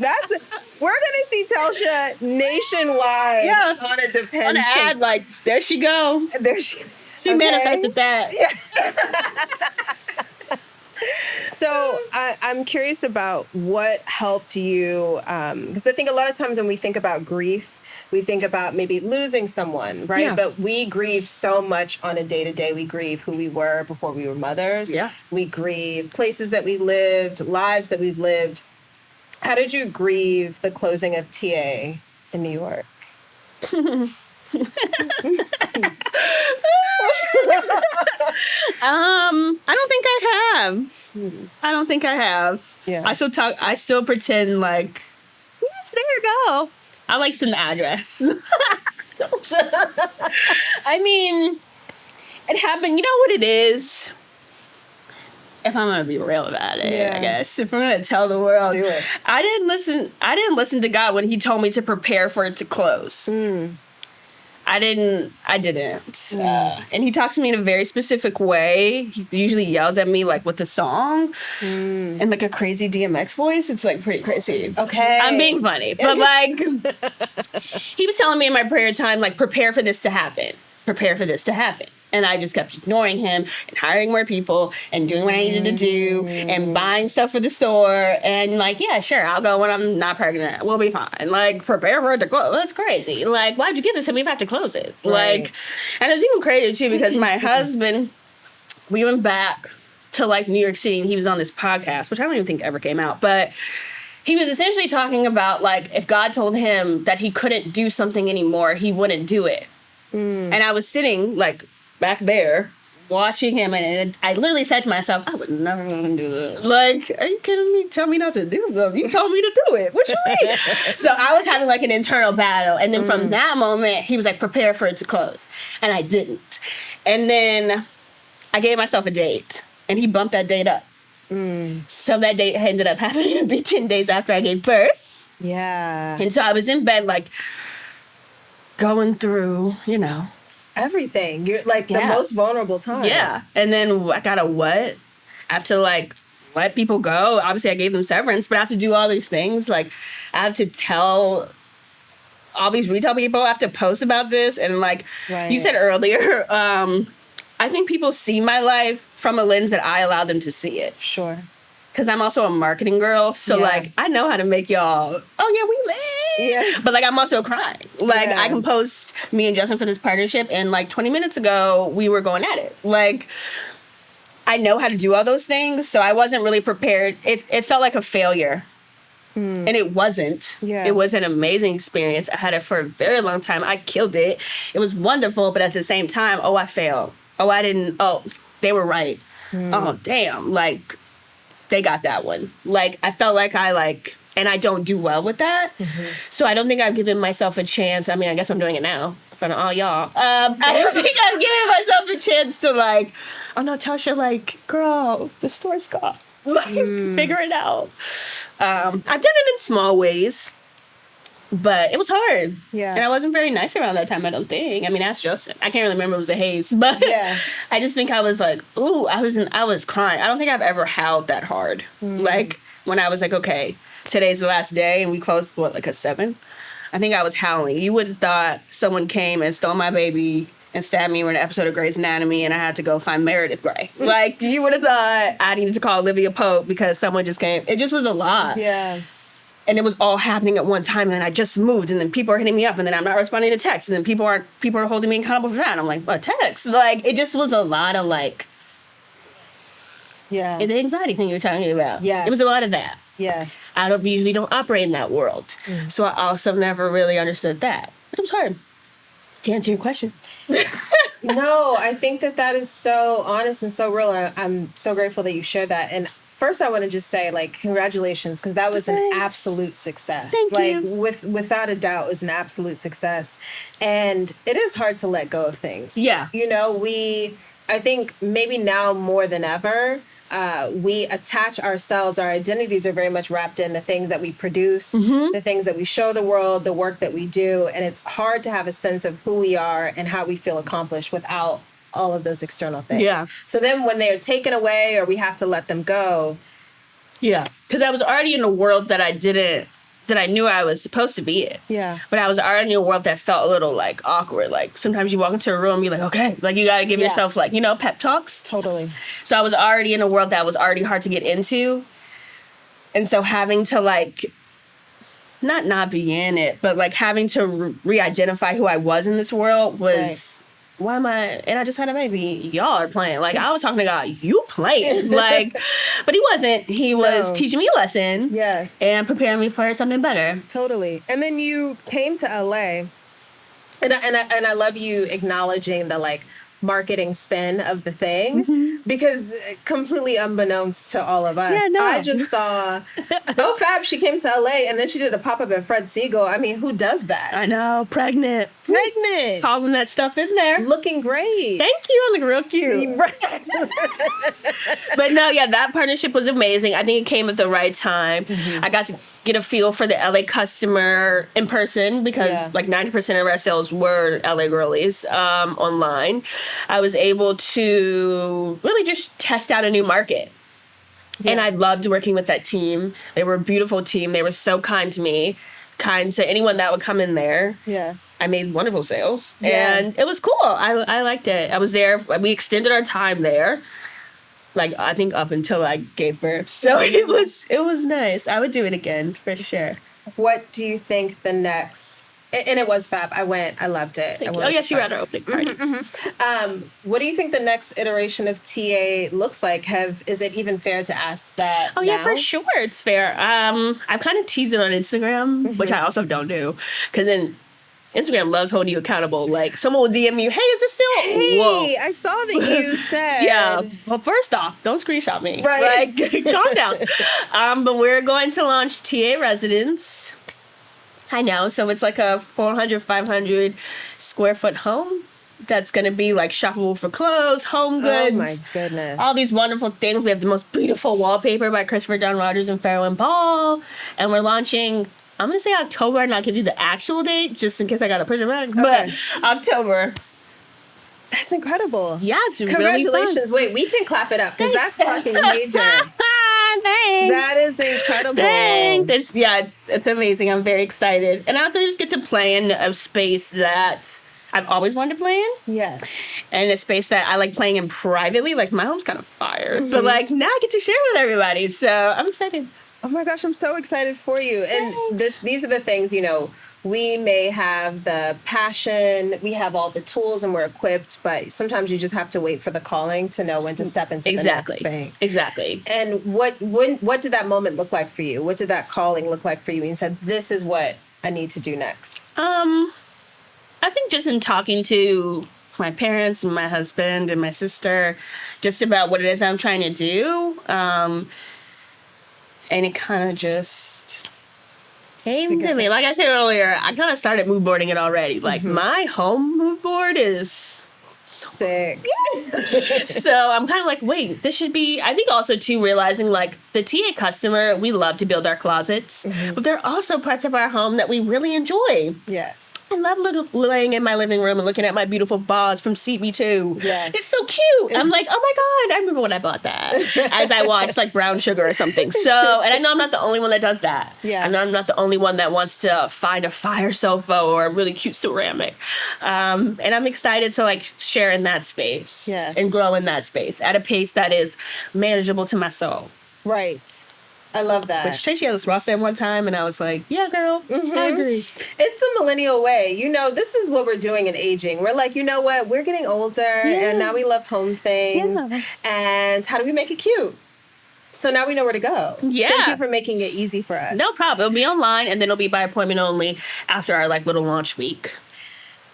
We're gonna see Telsha nationwide on a Depends. On an ad, like, there she go. She manifested that. So I'm curious about what helped you, because I think a lot of times when we think about grief, we think about maybe losing someone, right? Yeah. But we grieve so much on a day-to-day. We grieve who we were before we were mothers. Yeah. We grieve places that we lived, lives that we've lived. How did you grieve the closing of TA in New York? I don't think I have. I don't think I have. Yeah. I still pretend like, yes, there you go. I like send the address. I mean, it happened. You know what it is? If I'm gonna be real about it, Yeah. I guess. If I'm gonna tell the world. Do it. I didn't listen to God when he told me to prepare for it to close. I didn't. And he talks to me in a very specific way. He usually yells at me like with a song and like a crazy DMX voice. It's like pretty crazy. Okay. I'm being funny. But like, he was telling me in my prayer time, like, prepare for this to happen. Prepare for this to happen. And I just kept ignoring him and hiring more people and doing what I needed to do and buying stuff for the store. And like, yeah, sure, I'll go when I'm not pregnant. We'll be fine. Like, prepare for it to close. That's crazy. Like, why'd you give this to me if I have to close it? Right. Like, and it was even crazier too because my husband, we went back to like New York City and he was on this podcast, which I don't even think ever came out. But he was essentially talking about like if God told him that he couldn't do something anymore, he wouldn't do it. And I was sitting like back there watching him and I literally said to myself, I would never want to do that. Like, are you kidding me? Tell me not to do something. You told me to do it. What you mean? So I was having like an internal battle. And then from that moment, he was like, prepare for it to close. And I didn't. And then I gave myself a date and he bumped that date up. So that date ended up happening to be 10 days after I gave birth. Yeah. And so I was in bed like going through, you know, Everything. You're like the Yeah. most vulnerable time. yeah. And then I got I have to like let people go. Obviously I gave them severance, but I have to do all these things. Like I have to tell all these retail people, I have to post about this. And like Right. you said earlier, I think people see my life from a lens that I allow them to see it. Sure. Because I'm also a marketing girl. So Yeah. like I know how to make y'all, oh yeah, we lit. Yeah. But like I'm also crying. Like Yeah. I can post me and Justin for this partnership and like 20 minutes ago we were going at it. Like I know how to do all those things, so I wasn't really prepared. It felt like a failure. And it wasn't. Yeah. It was an amazing experience. I had it for a very long time. I killed it. It was wonderful, but at the same time, oh, I failed. Oh, I didn't. Oh, they were right. Oh, damn. Like, they got that one. Like, I felt like and I don't do well with that. So I don't think I've given myself a chance. I mean, I guess I'm doing it now in front of all y'all. I don't think I've given myself a chance to like, oh no, Telsha, like, girl, the store's gone. Like, figure it out. I've done it in small ways, but it was hard. Yeah. And I wasn't very nice around that time, I don't think. I mean, ask Justin. I can't really remember, it was a haze, but Yeah. I just think I was like, ooh, I was crying. I don't think I've ever howled that hard. Like, when I was like, okay, today's the last day, and we closed, like at 7? I think I was howling. You would have thought someone came and stole my baby and stabbed me in an episode of Grey's Anatomy, and I had to go find Meredith Grey. Like, you would have thought I needed to call Olivia Pope because someone just came. It just was a lot. Yeah. And it was all happening at one time, and then I just moved, and then people are hitting me up, and then I'm not responding to texts, and then people are holding me accountable for that. I'm like, what, text? Like, it just was a lot of, like, Yeah. the anxiety thing you were talking about. Yes. It was a lot of that. Yes. I usually don't operate in that world. So I also never really understood that. But it was hard. To answer your question. No, I think that is so honest and so real. I'm so grateful that you shared that. And first, I want to just say, like, congratulations, because that was an Thanks. absolute success. Thank like, you. without a doubt, it was an absolute success. And it is hard to let go of things. Yeah. You know, I think maybe now more than ever, we attach ourselves, our identities are very much wrapped in the things that we produce, the things that we show the world, the work that we do. And it's hard to have a sense of who we are and how we feel accomplished without all of those external things. Yeah. So then when they're taken away or we have to let them go. Yeah. Because I was already in a world that I knew I was supposed to be in. Yeah. But I was already in a world that felt a little, like, awkward. Like, sometimes you walk into a room, you're like, okay. Like, you got to give Yeah. yourself, like, pep talks. Totally. So I was already in a world that was already hard to get into. And so having to, like, not be in it, but like having to re-identify who I was in this world was. Right. Why am I? And I just had a baby. Y'all are playing. Like, I was talking to God, you playing. Like, but he wasn't. He was teaching me a lesson. Yes. And preparing me for something better. Totally. And then you came to LA. And I love you acknowledging the, like, marketing spin of the thing, because completely unbeknownst to all of us, I just saw, Fab, she came to LA and then she did a pop-up at Fred Siegel. I mean, who does that? I know, pregnant. Calling that stuff in there. Looking great. Thank you. I look real cute. But no, that partnership was amazing. I think it came at the right time. I got to get a feel for the LA customer in person, because like 90% of our sales were LA girlies online. I was able to really just test out a new market. And I loved working with that team. They were a beautiful team. They were so kind to me, kind to anyone that would come in there. Yes. I made wonderful sales. And it was cool. I liked it. I was there. We extended our time there. Like, I think up until I gave birth. So it was nice. I would do it again, for sure. What do you think the next... And it was fab. I went. I loved it. She were at our opening party. What do you think the next iteration of TA looks like? Is it even fair to ask that now? Yeah, for sure it's fair. I've kind of teased it on Instagram, which I also don't do. Because then Instagram loves holding you accountable. Like, someone will DM you, hey, is this still... Hey, Whoa. I saw that you said... Yeah. Well, first off, don't screenshot me. Right. Like, calm down. But we're going to launch TA Residence. I know. So it's like a 400, 500 square foot home that's going to be like shoppable for clothes, home goods. Oh, my goodness. All these wonderful things. We have the most beautiful wallpaper by Christopher John Rogers and Farrell and Ball. And we're launching... I'm going to say October, and I'll give you the actual date, just in case I got to push it back. Okay. But October. That's incredible. Yeah, it's Congratulations. really fun. Wait, we can clap it up, because that's fucking major. Thanks. That is incredible. Thanks. It's amazing. I'm very excited. And I also just get to play in a space that I've always wanted to play in. Yes. And a space that I like playing in privately. Like, my home's kind of fire. But, like, now I get to share with everybody. So I'm excited. Oh my gosh, I'm so excited for you. And these are the things, we may have the passion, we have all the tools, and we're equipped, but sometimes you just have to wait for the calling to know when to step into the next thing. Exactly. And what did that moment look like for you? What did that calling look like for you? And you said, this is what I need to do next. I think just in talking to my parents and my husband and my sister, just about what it is I'm trying to do. And it kind of just came to me. Like I said earlier, I kind of started mood boarding it already. Like, my home mood board is sick. So I'm kind of like, wait, this should be... I think also, too, realizing, like, the TA customer, we love to build our closets. But there are also parts of our home that we really enjoy. Yes. I love laying in my living room and looking at my beautiful vase from CB2. Yes. It's so cute. I'm like, oh my God, I remember when I bought that. As I watched like Brown Sugar or something. So, and I know I'm not the only one that does that. Yeah. I know I'm not the only one that wants to find a fire sofa or a really cute ceramic. And I'm excited to like share in that space. Yes. And grow in that space at a pace that is manageable to my soul. Right. I love that. Which Tracy Ellis Ross said one time, and I was like, yeah, girl, I agree. It's the millennial way. This is what we're doing in aging. We're like, you know what? We're getting older, and now we love home things. Yeah. And how do we make it cute? So now we know where to go. Yeah. Thank you for making it easy for us. No problem. It'll be online, and then it'll be by appointment only after our like little launch week.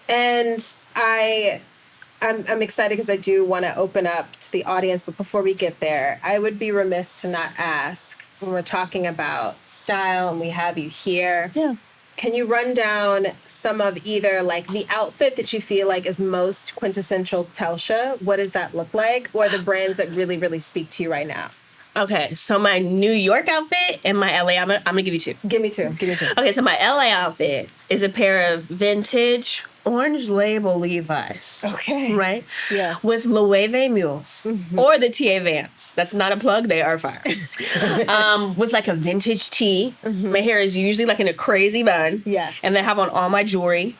And I'm excited because I do want to open up to the audience. But before we get there, I would be remiss to not ask, when we're talking about style and we have you here, can you run down some of either like the outfit that you feel like is most quintessential Telsha? What does that look like? Or the brands that really, really speak to you right now? Okay, so my New York outfit and my LA, I'm gonna give you two. Give me two. Okay, so my LA outfit is a pair of vintage orange label Levi's. Okay. Right? Yeah. With Loewe mules. Or the TA Vans. That's not a plug, they are fire. With like a vintage tee. My hair is usually like in a crazy bun. Yes. And then I have on all my jewelry.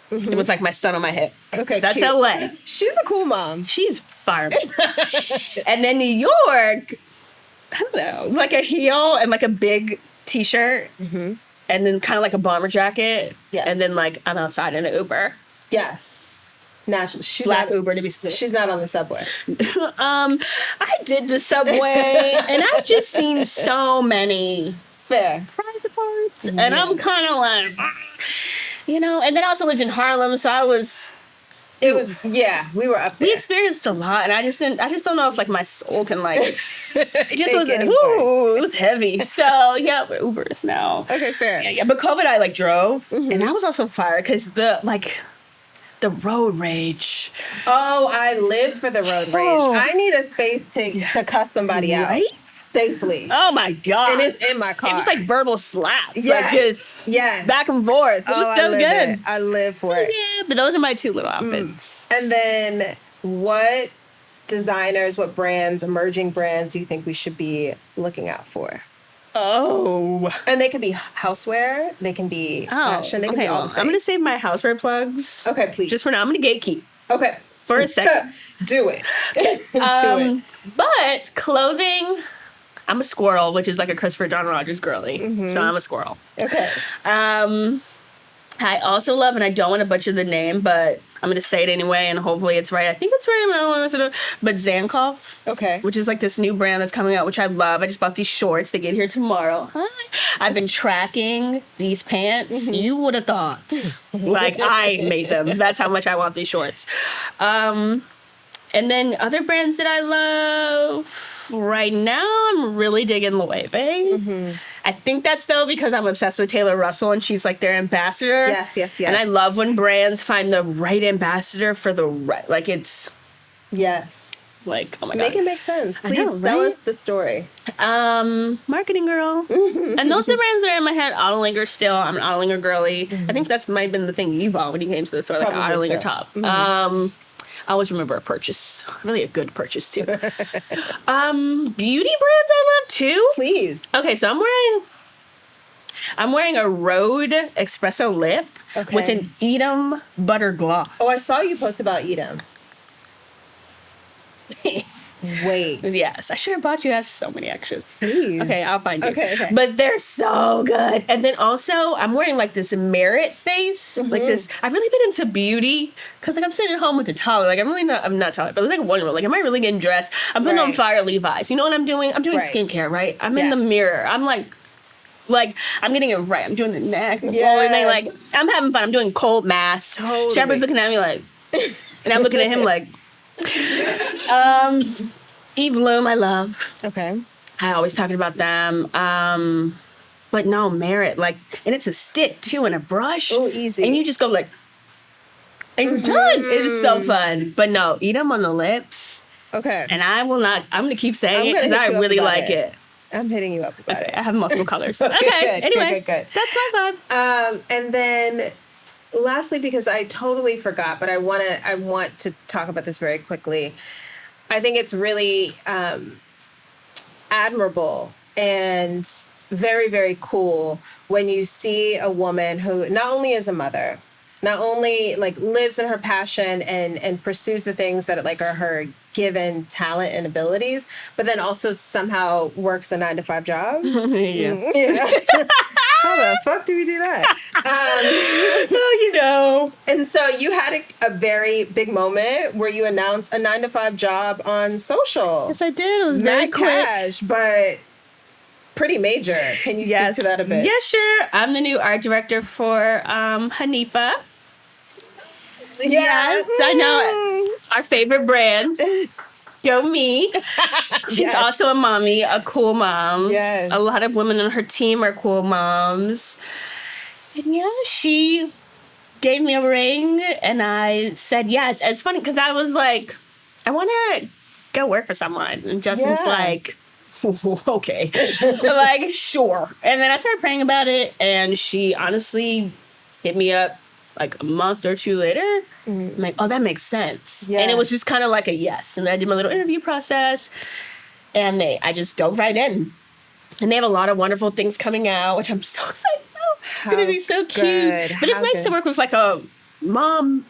With like my son on my hip. Okay, that's cute. LA. She's a cool mom. She's fire. And then New York, I don't know, like a heel and like a big t-shirt. and then kind of like a bomber jacket. Yes. And then like I'm outside in an Uber. Yes. Naturally. She's Black not, Uber to be specific. She's not on the subway. I did the subway, and I've just seen so many Fair. private parts, and I'm kind of like, you know. And then I also lived in Harlem, so I was. It was, yeah, we were up there. We experienced a lot, and I just don't know if like my soul can like. It just Take was, anything. ooh, it was heavy. So yeah, we're Ubers now. Okay, fair. Yeah. But COVID, I like drove, and I was also fired because the road rage. Oh, I live for the road rage. Oh. I need a space to cuss somebody out Right? safely. Oh my god! And it's in my car. It was like verbal slaps. Yes. Like just Yes. back and forth. It was I so live good. it. I live for it. Yeah, but those are my two little outfits. And then what designers, what brands, emerging brands do you think we should be looking out for? Oh. And they can be houseware, they can be fashion, they can be all the things. I'm gonna save my houseware plugs. Okay, please. Just for now, I'm gonna gatekeep Okay. for a second. Do it. Do it. But clothing, I'm a squirrel, which is like a Christopher John Rogers girly. So I'm a squirrel. Okay. I also love, and I don't want to butcher the name, but I'm going to say it anyway, and hopefully it's right. I think it's right. But Zankoff. Okay. Which is like this new brand that's coming out, which I love. I just bought these shorts. They get here tomorrow. Hi. I've been tracking these pants. You would have thought. Like, I made them. That's how much I want these shorts. And then other brands that I love. Right now, I'm really digging Loewe. I think that's though because I'm obsessed with Taylor Russell and she's like their ambassador. Yes. And I love when brands find the right ambassador for the right, like it's Yes. like, oh my Make God. it make sense. I Please know, sell right? us the story. Marketing girl. And those are the brands that are in my head. Autolinger still. I'm an Autolinger girly. I think that's might have been the thing you bought when you came to the store, like an Probably Autolinger so. top. I always remember a purchase. Really a good purchase too. Beauty brands I love too. Please. Okay, so I'm wearing a Rhode espresso lip with an Edam butter gloss. Oh, I saw you post about Edam. Wait. Yes, I should have bought you. I have so many extras. Please. Okay, I'll find you. Okay. But they're so good. And then also, I'm wearing like this merit face, like this. I've really been into beauty because like I'm sitting at home with a toddler. Like I'm not toddler, but it's like a 1-year-old. Like, am I really getting dressed? I'm putting on Right. fire Levi's. You know what I'm doing? I'm doing Right. skincare, right? I'm in the Yes. mirror. I'm like I'm getting it right. I'm doing the neck, the Yes. whole thing. Like I'm having fun. I'm doing cold mask. Totally. Shepard's looking at me like, and I'm looking at him like. Eve Loom, I love. Okay. I always talking about them. But no, Merit, like, and it's a stick too and a brush. Oh, easy. And you just go like, and you're done. It's so fun. But no, eat them on the lips. Okay. And I will not, I'm going to keep saying it gonna because hit you I up really about like it. I'm hitting you up about Okay, it. I have multiple colors. Okay, good, anyway, good. that's my vibe. And then lastly, because I totally forgot, but I want to talk about this very quickly. I think it's really admirable and very, very cool when you see a woman who not only is a mother, not only like lives in her passion and pursues the things that like are her given talent and abilities, but then also somehow works a 9-to-5 job. Yeah. How the fuck do we do that? Oh, you know. And so you had a very big moment where you announced a 9-to-5 job on social. Yes, I did. It was very Not quick. cash, but pretty major. Can you speak to that a bit? Yeah, sure. I'm the new art director for Hanifa. Yes, I know. Our favorite brands. Go me. She's Yes. also a mommy, a cool mom. Yes. A lot of women on her team are cool moms. And yeah, she gave me a ring and I said yes. It's funny because I was like, I want to go work for someone. And Justin's Yeah. like, okay. Like, sure. And then I started praying about it and she honestly hit me up like a month or two later. I'm like, oh, that makes sense. Yeah. And it was just kind of like a yes. And then I did my little interview process and I just dove right in. And they have a lot of wonderful things coming out, which I'm so excited about. It's going to be so cute. good. But it's How nice to good. work with like a mom,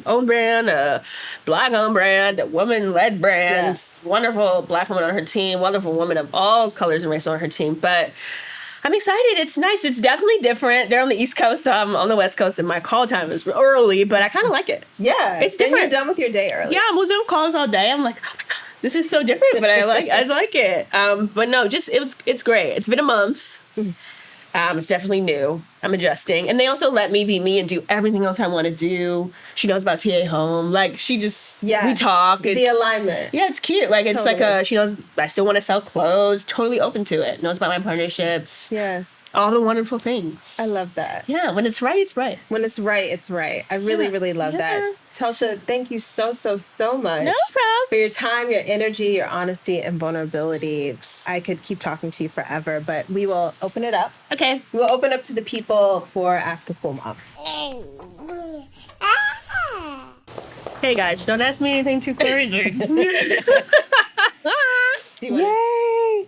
own brand, a Black owned brand, a woman led brand. Yes. Wonderful Black woman on her team, wonderful women of all colors and races on her team. But I'm excited. It's nice. It's definitely different. They're on the East Coast, so I'm on the West Coast, and my call time is early, but I kind of like it. Yeah. It's Then different. you're done with your day early. Yeah, I'm on calls all day. I'm like, oh my God, this is so different, but I like it. But no, it's great. It's been a month. It's definitely new. I'm adjusting. And they also let me be me and do everything else I want to do. She knows about TA Home. Like, she just, we talk. The alignment. Yeah, it's cute. Like, it's Totally. like she knows I still want to sell clothes. Totally open to it. Knows about my partnerships. Yes. All the wonderful things. I love that. Yeah, when it's right, it's right. When it's right, it's right. I really, really love that. Telsha, thank you so much No problem. for your time, your energy, your honesty, and vulnerability. I could keep talking to you forever, but we will open it up. Okay. We'll open up to the people for Ask a Cool Mom. Hey, guys, don't ask me anything too crazy. Yay!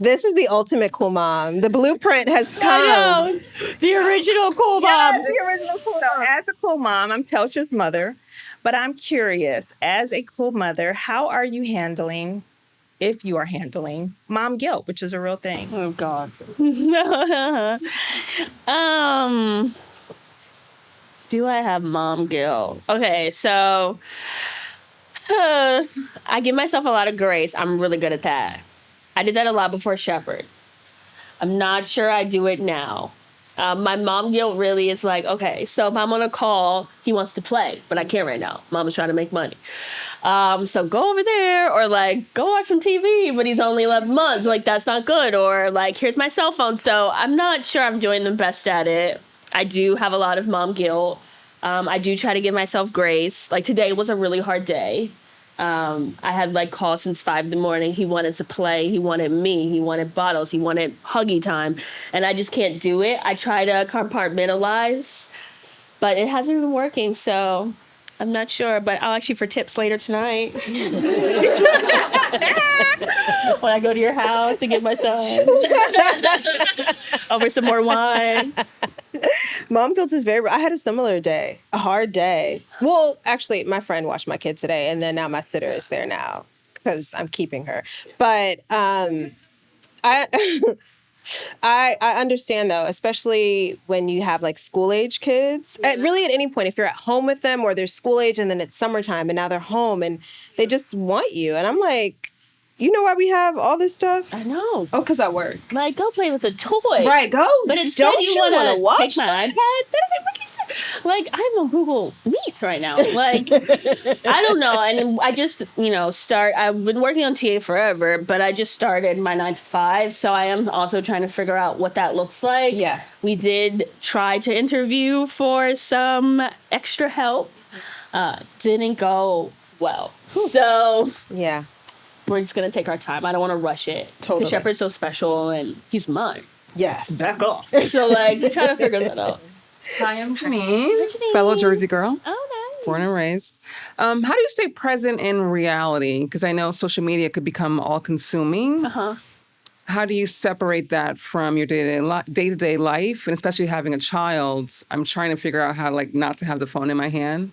This is the ultimate cool mom. The blueprint has come. I know. The original cool mom. Yes, the original cool So, mom. as a cool mom, I'm Telsha's mother, but I'm curious, as a cool mother, how are you handling, if you are handling, mom guilt, which is a real thing? Oh, God. Do I have mom guilt? Okay, so I give myself a lot of grace. I'm really good at that. I did that a lot before Shepherd. I'm not sure I do it now. My mom guilt really is like, okay, so if I'm on a call, he wants to play, but I can't right now. Mom is trying to make money. So go over there, or like go watch some TV, but he's only 11 months. Like, that's not good. Or like, here's my cell phone. So I'm not sure I'm doing the best at it. I do have a lot of mom guilt. I do try to give myself grace. Like, today was a really hard day. I had like calls since 5 a.m. He wanted to play. He wanted me. He wanted bottles. He wanted huggy time. And I just can't do it. I try to compartmentalize, but it hasn't been working. So I'm not sure, but I'll ask you for tips later tonight. When I go to your house and get my son over some more wine. Mom guilt is very real. I had a similar day, a hard day. Well, actually, my friend watched my kid today, and then now my sitter is there now because I'm keeping her. But I I understand though, especially when you have like school age kids. Really, at any point, if you're at home with them or they're school age and then it's summertime and now they're home and they just want you, and I'm like, you know why we have all this stuff? I know. Oh, because I work. Like, go play with a toy. Right, go. But instead don't you want to want to watch take my iPad? That doesn't make any sense. Like, I'm on Google Meet right now. Like, I don't know. And I just, I've been working on TA forever, but I just started my 9 to 5. So I am also trying to figure out what that looks like. Yes. We did try to interview for some extra help. Didn't go well. So Yeah. we're just going to take our time. I don't want to rush it. Totally. The Shepherd's so special and he's mine. Yes. Back off. So, like, try to figure that out. Hi, I'm Janine, Hi, Janine. fellow Jersey girl, Oh, nice. born and raised. How do you stay present in reality? Because I know social media could become all-consuming. Uh-huh. How do you separate that from your day-to-day life, and especially having a child? I'm trying to figure out how, like, not to have the phone in my hand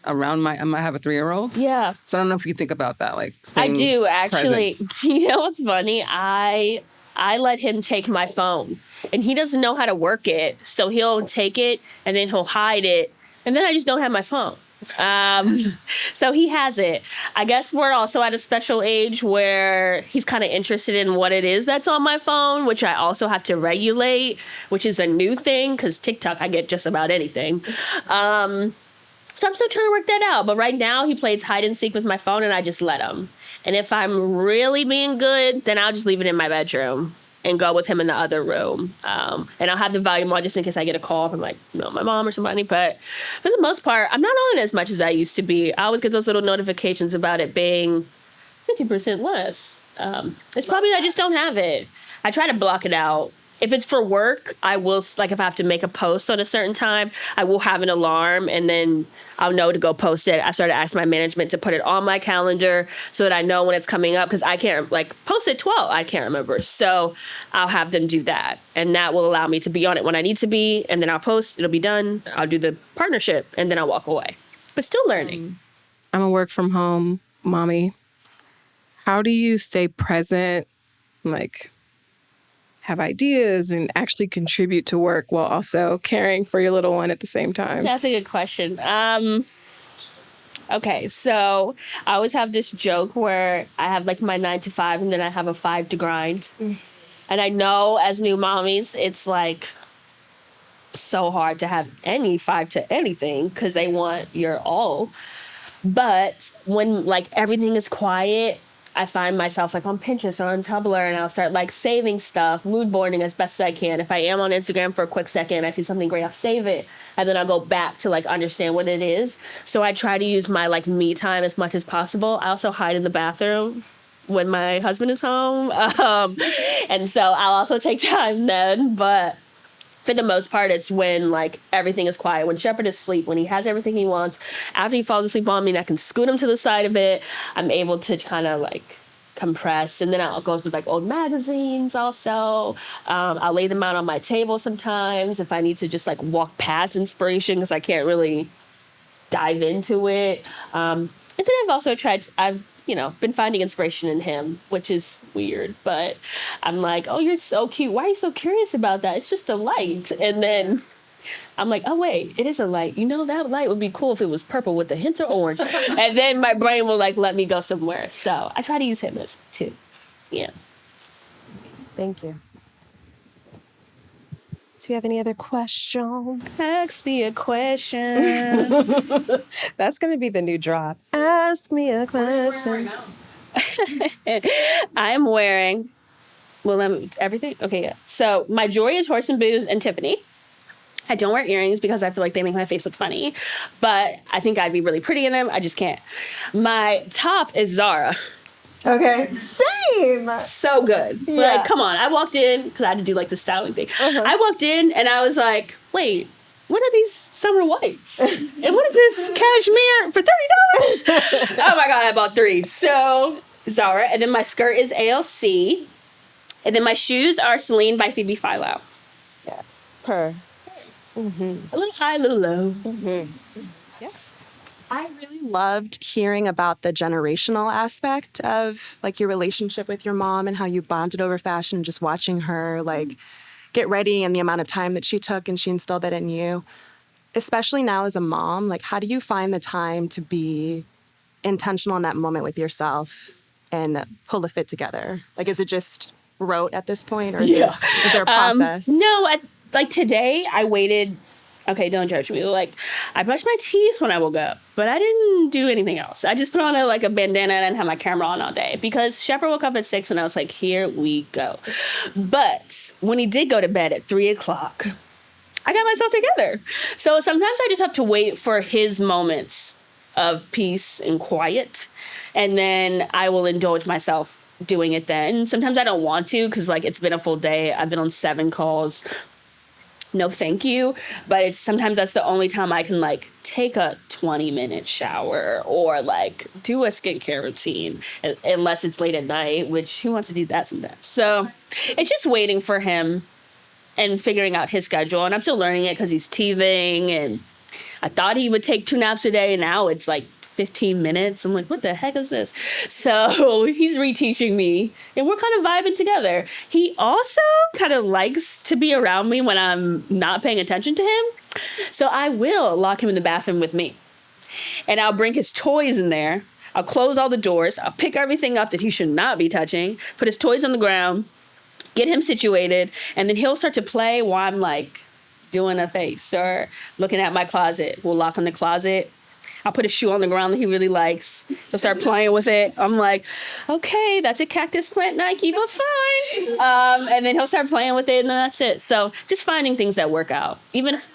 around I might have a 3-year-old. Yeah. So I don't know if you think about that, like, I staying do, actually. present. You know what's funny? I let him take my phone, and he doesn't know how to work it. So he'll take it, and then he'll hide it, and then I just don't have my phone. So he has it. I guess we're also at a special age where he's kind of interested in what it is that's on my phone, which I also have to regulate, which is a new thing because TikTok, I get just about anything. So I'm still trying to work that out. But right now he plays hide and seek with my phone and I just let him. And if I'm really being good, then I'll just leave it in my bedroom and go with him in the other room. And I'll have the volume on just in case I get a call from like, my mom or somebody. But for the most part, I'm not on as much as I used to be. I always get those little notifications about it being 50% less. It's probably I just don't have it. I try to block it out. If it's for work, I will, like if I have to make a post on a certain time, I will have an alarm and then I'll know to go post it. I started asking my management to put it on my calendar so that I know when it's coming up because I can't like post at 12. I can't remember. So I'll have them do that. And that will allow me to be on it when I need to be. And then I'll post, it'll be done. I'll do the partnership and then I'll walk away. But still learning. I'm a work from home mommy. How do you stay present? Like, have ideas and actually contribute to work while also caring for your little one at the same time? That's a good question. Okay, so I always have this joke where I have like my 9 to 5 and then I have a 5 to grind. And I know as new mommies, it's like so hard to have any 5 to anything because they want your all. But when like everything is quiet, I find myself like on Pinterest or on Tumblr, and I'll start like saving stuff, mood boarding as best as I can. If I am on Instagram for a quick second, I see something great, I'll save it. And then I'll go back to like understand what it is. So I try to use my like me time as much as possible. I also hide in the bathroom when my husband is home. And so I'll also take time then. But for the most part, it's when like everything is quiet, when Shepherd is asleep, when he has everything he wants. After he falls asleep on me and I can scoot him to the side a bit, I'm able to kind of like compress. And then I'll go through like old magazines also. I'll lay them out on my table sometimes if I need to just like walk past inspiration because I can't really dive into it. And then I've been finding inspiration in him, which is weird, but I'm like, oh, you're so cute. Why are you so curious about that? It's just a light. And then I'm like, oh, wait, it is a light. You know, that light would be cool if it was purple with a hint of orange. And then my brain will like let me go somewhere. So I try to use him as too. Yeah. Thank you. Do we have any other questions? Ask me a question. That's going to be the new drop. Ask me a question. I'm wearing, everything? Okay, yeah. So my jewelry is Horse and Booze and Tiffany. I don't wear earrings because I feel like they make my face look funny, but I think I'd be really pretty in them. I just can't. My top is Zara. Okay. Same. So good. Yeah. Like, come on. I walked in because I had to do like the styling thing. I walked in and I was like, wait, what are these summer whites? And what is this cashmere for $30? Oh my God, I bought 3. So Zara. And then my skirt is ALC. And then my shoes are Celine by Phoebe Philo. Yes. Per. A little high, a little low. Yes. I really loved hearing about the generational aspect of like your relationship with your mom and how you bonded over fashion and just watching her like get ready and the amount of time that she took and she instilled that in you. Especially now as a mom, like how do you find the time to be intentional in that moment with yourself and pull the fit together? Like is it just rote at this point or is there a process? No, like today I waited. Okay, don't judge me. Like, I brushed my teeth when I woke up, but I didn't do anything else. I just put on a bandana and have my camera on all day because Shepherd woke up at 6 and I was like, here we go. But when he did go to bed at 3 o'clock, I got myself together. So sometimes I just have to wait for his moments of peace and quiet, and then I will indulge myself doing it then. Sometimes I don't want to because like it's been a full day. I've been on 7 calls. No, thank you. But sometimes that's the only time I can like take a 20-minute shower or like do a skincare routine, unless it's late at night, which who wants to do that sometimes? So it's just waiting for him and figuring out his schedule. And I'm still learning it because he's teething and I thought he would take 2 naps a day and now it's like 15 minutes. I'm like, what the heck is this? So he's reteaching me and we're kind of vibing together. He also kind of likes to be around me when I'm not paying attention to him. So I will lock him in the bathroom with me and I'll bring his toys in there. I'll close all the doors. I'll pick everything up that he should not be touching, put his toys on the ground, get him situated, and then he'll start to play while I'm like doing a face or looking at my closet. We'll lock in the closet. I'll put a shoe on the ground that he really likes. He'll start playing with it. I'm like, okay, that's a cactus plant Nike, but fine. And then he'll start playing with it, and then that's it. So just finding things that work out. Even if,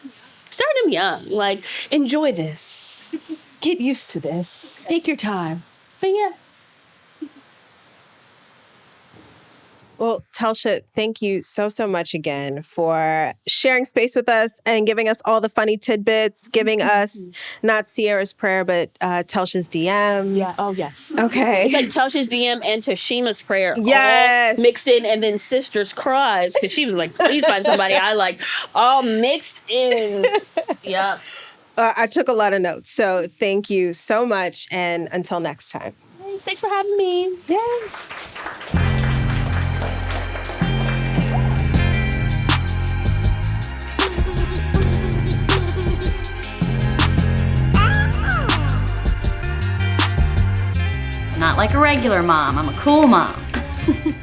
start him young. Like, enjoy this. Get used to this. Take your time. But yeah. Well, Telsha, thank you so much again for sharing space with us and giving us all the funny tidbits, giving us not Sierra's prayer, but Telsha's DM. Yeah. Oh, yes. Okay. It's like Telsha's DM and Tashima's prayer Yes. all mixed in, and then Sister's cries because she was like, please find somebody I like, all mixed in. Yeah. I took a lot of notes, so thank you so much, and until next time. Thanks for having me. Yeah. not like a regular mom. I'm a cool mom.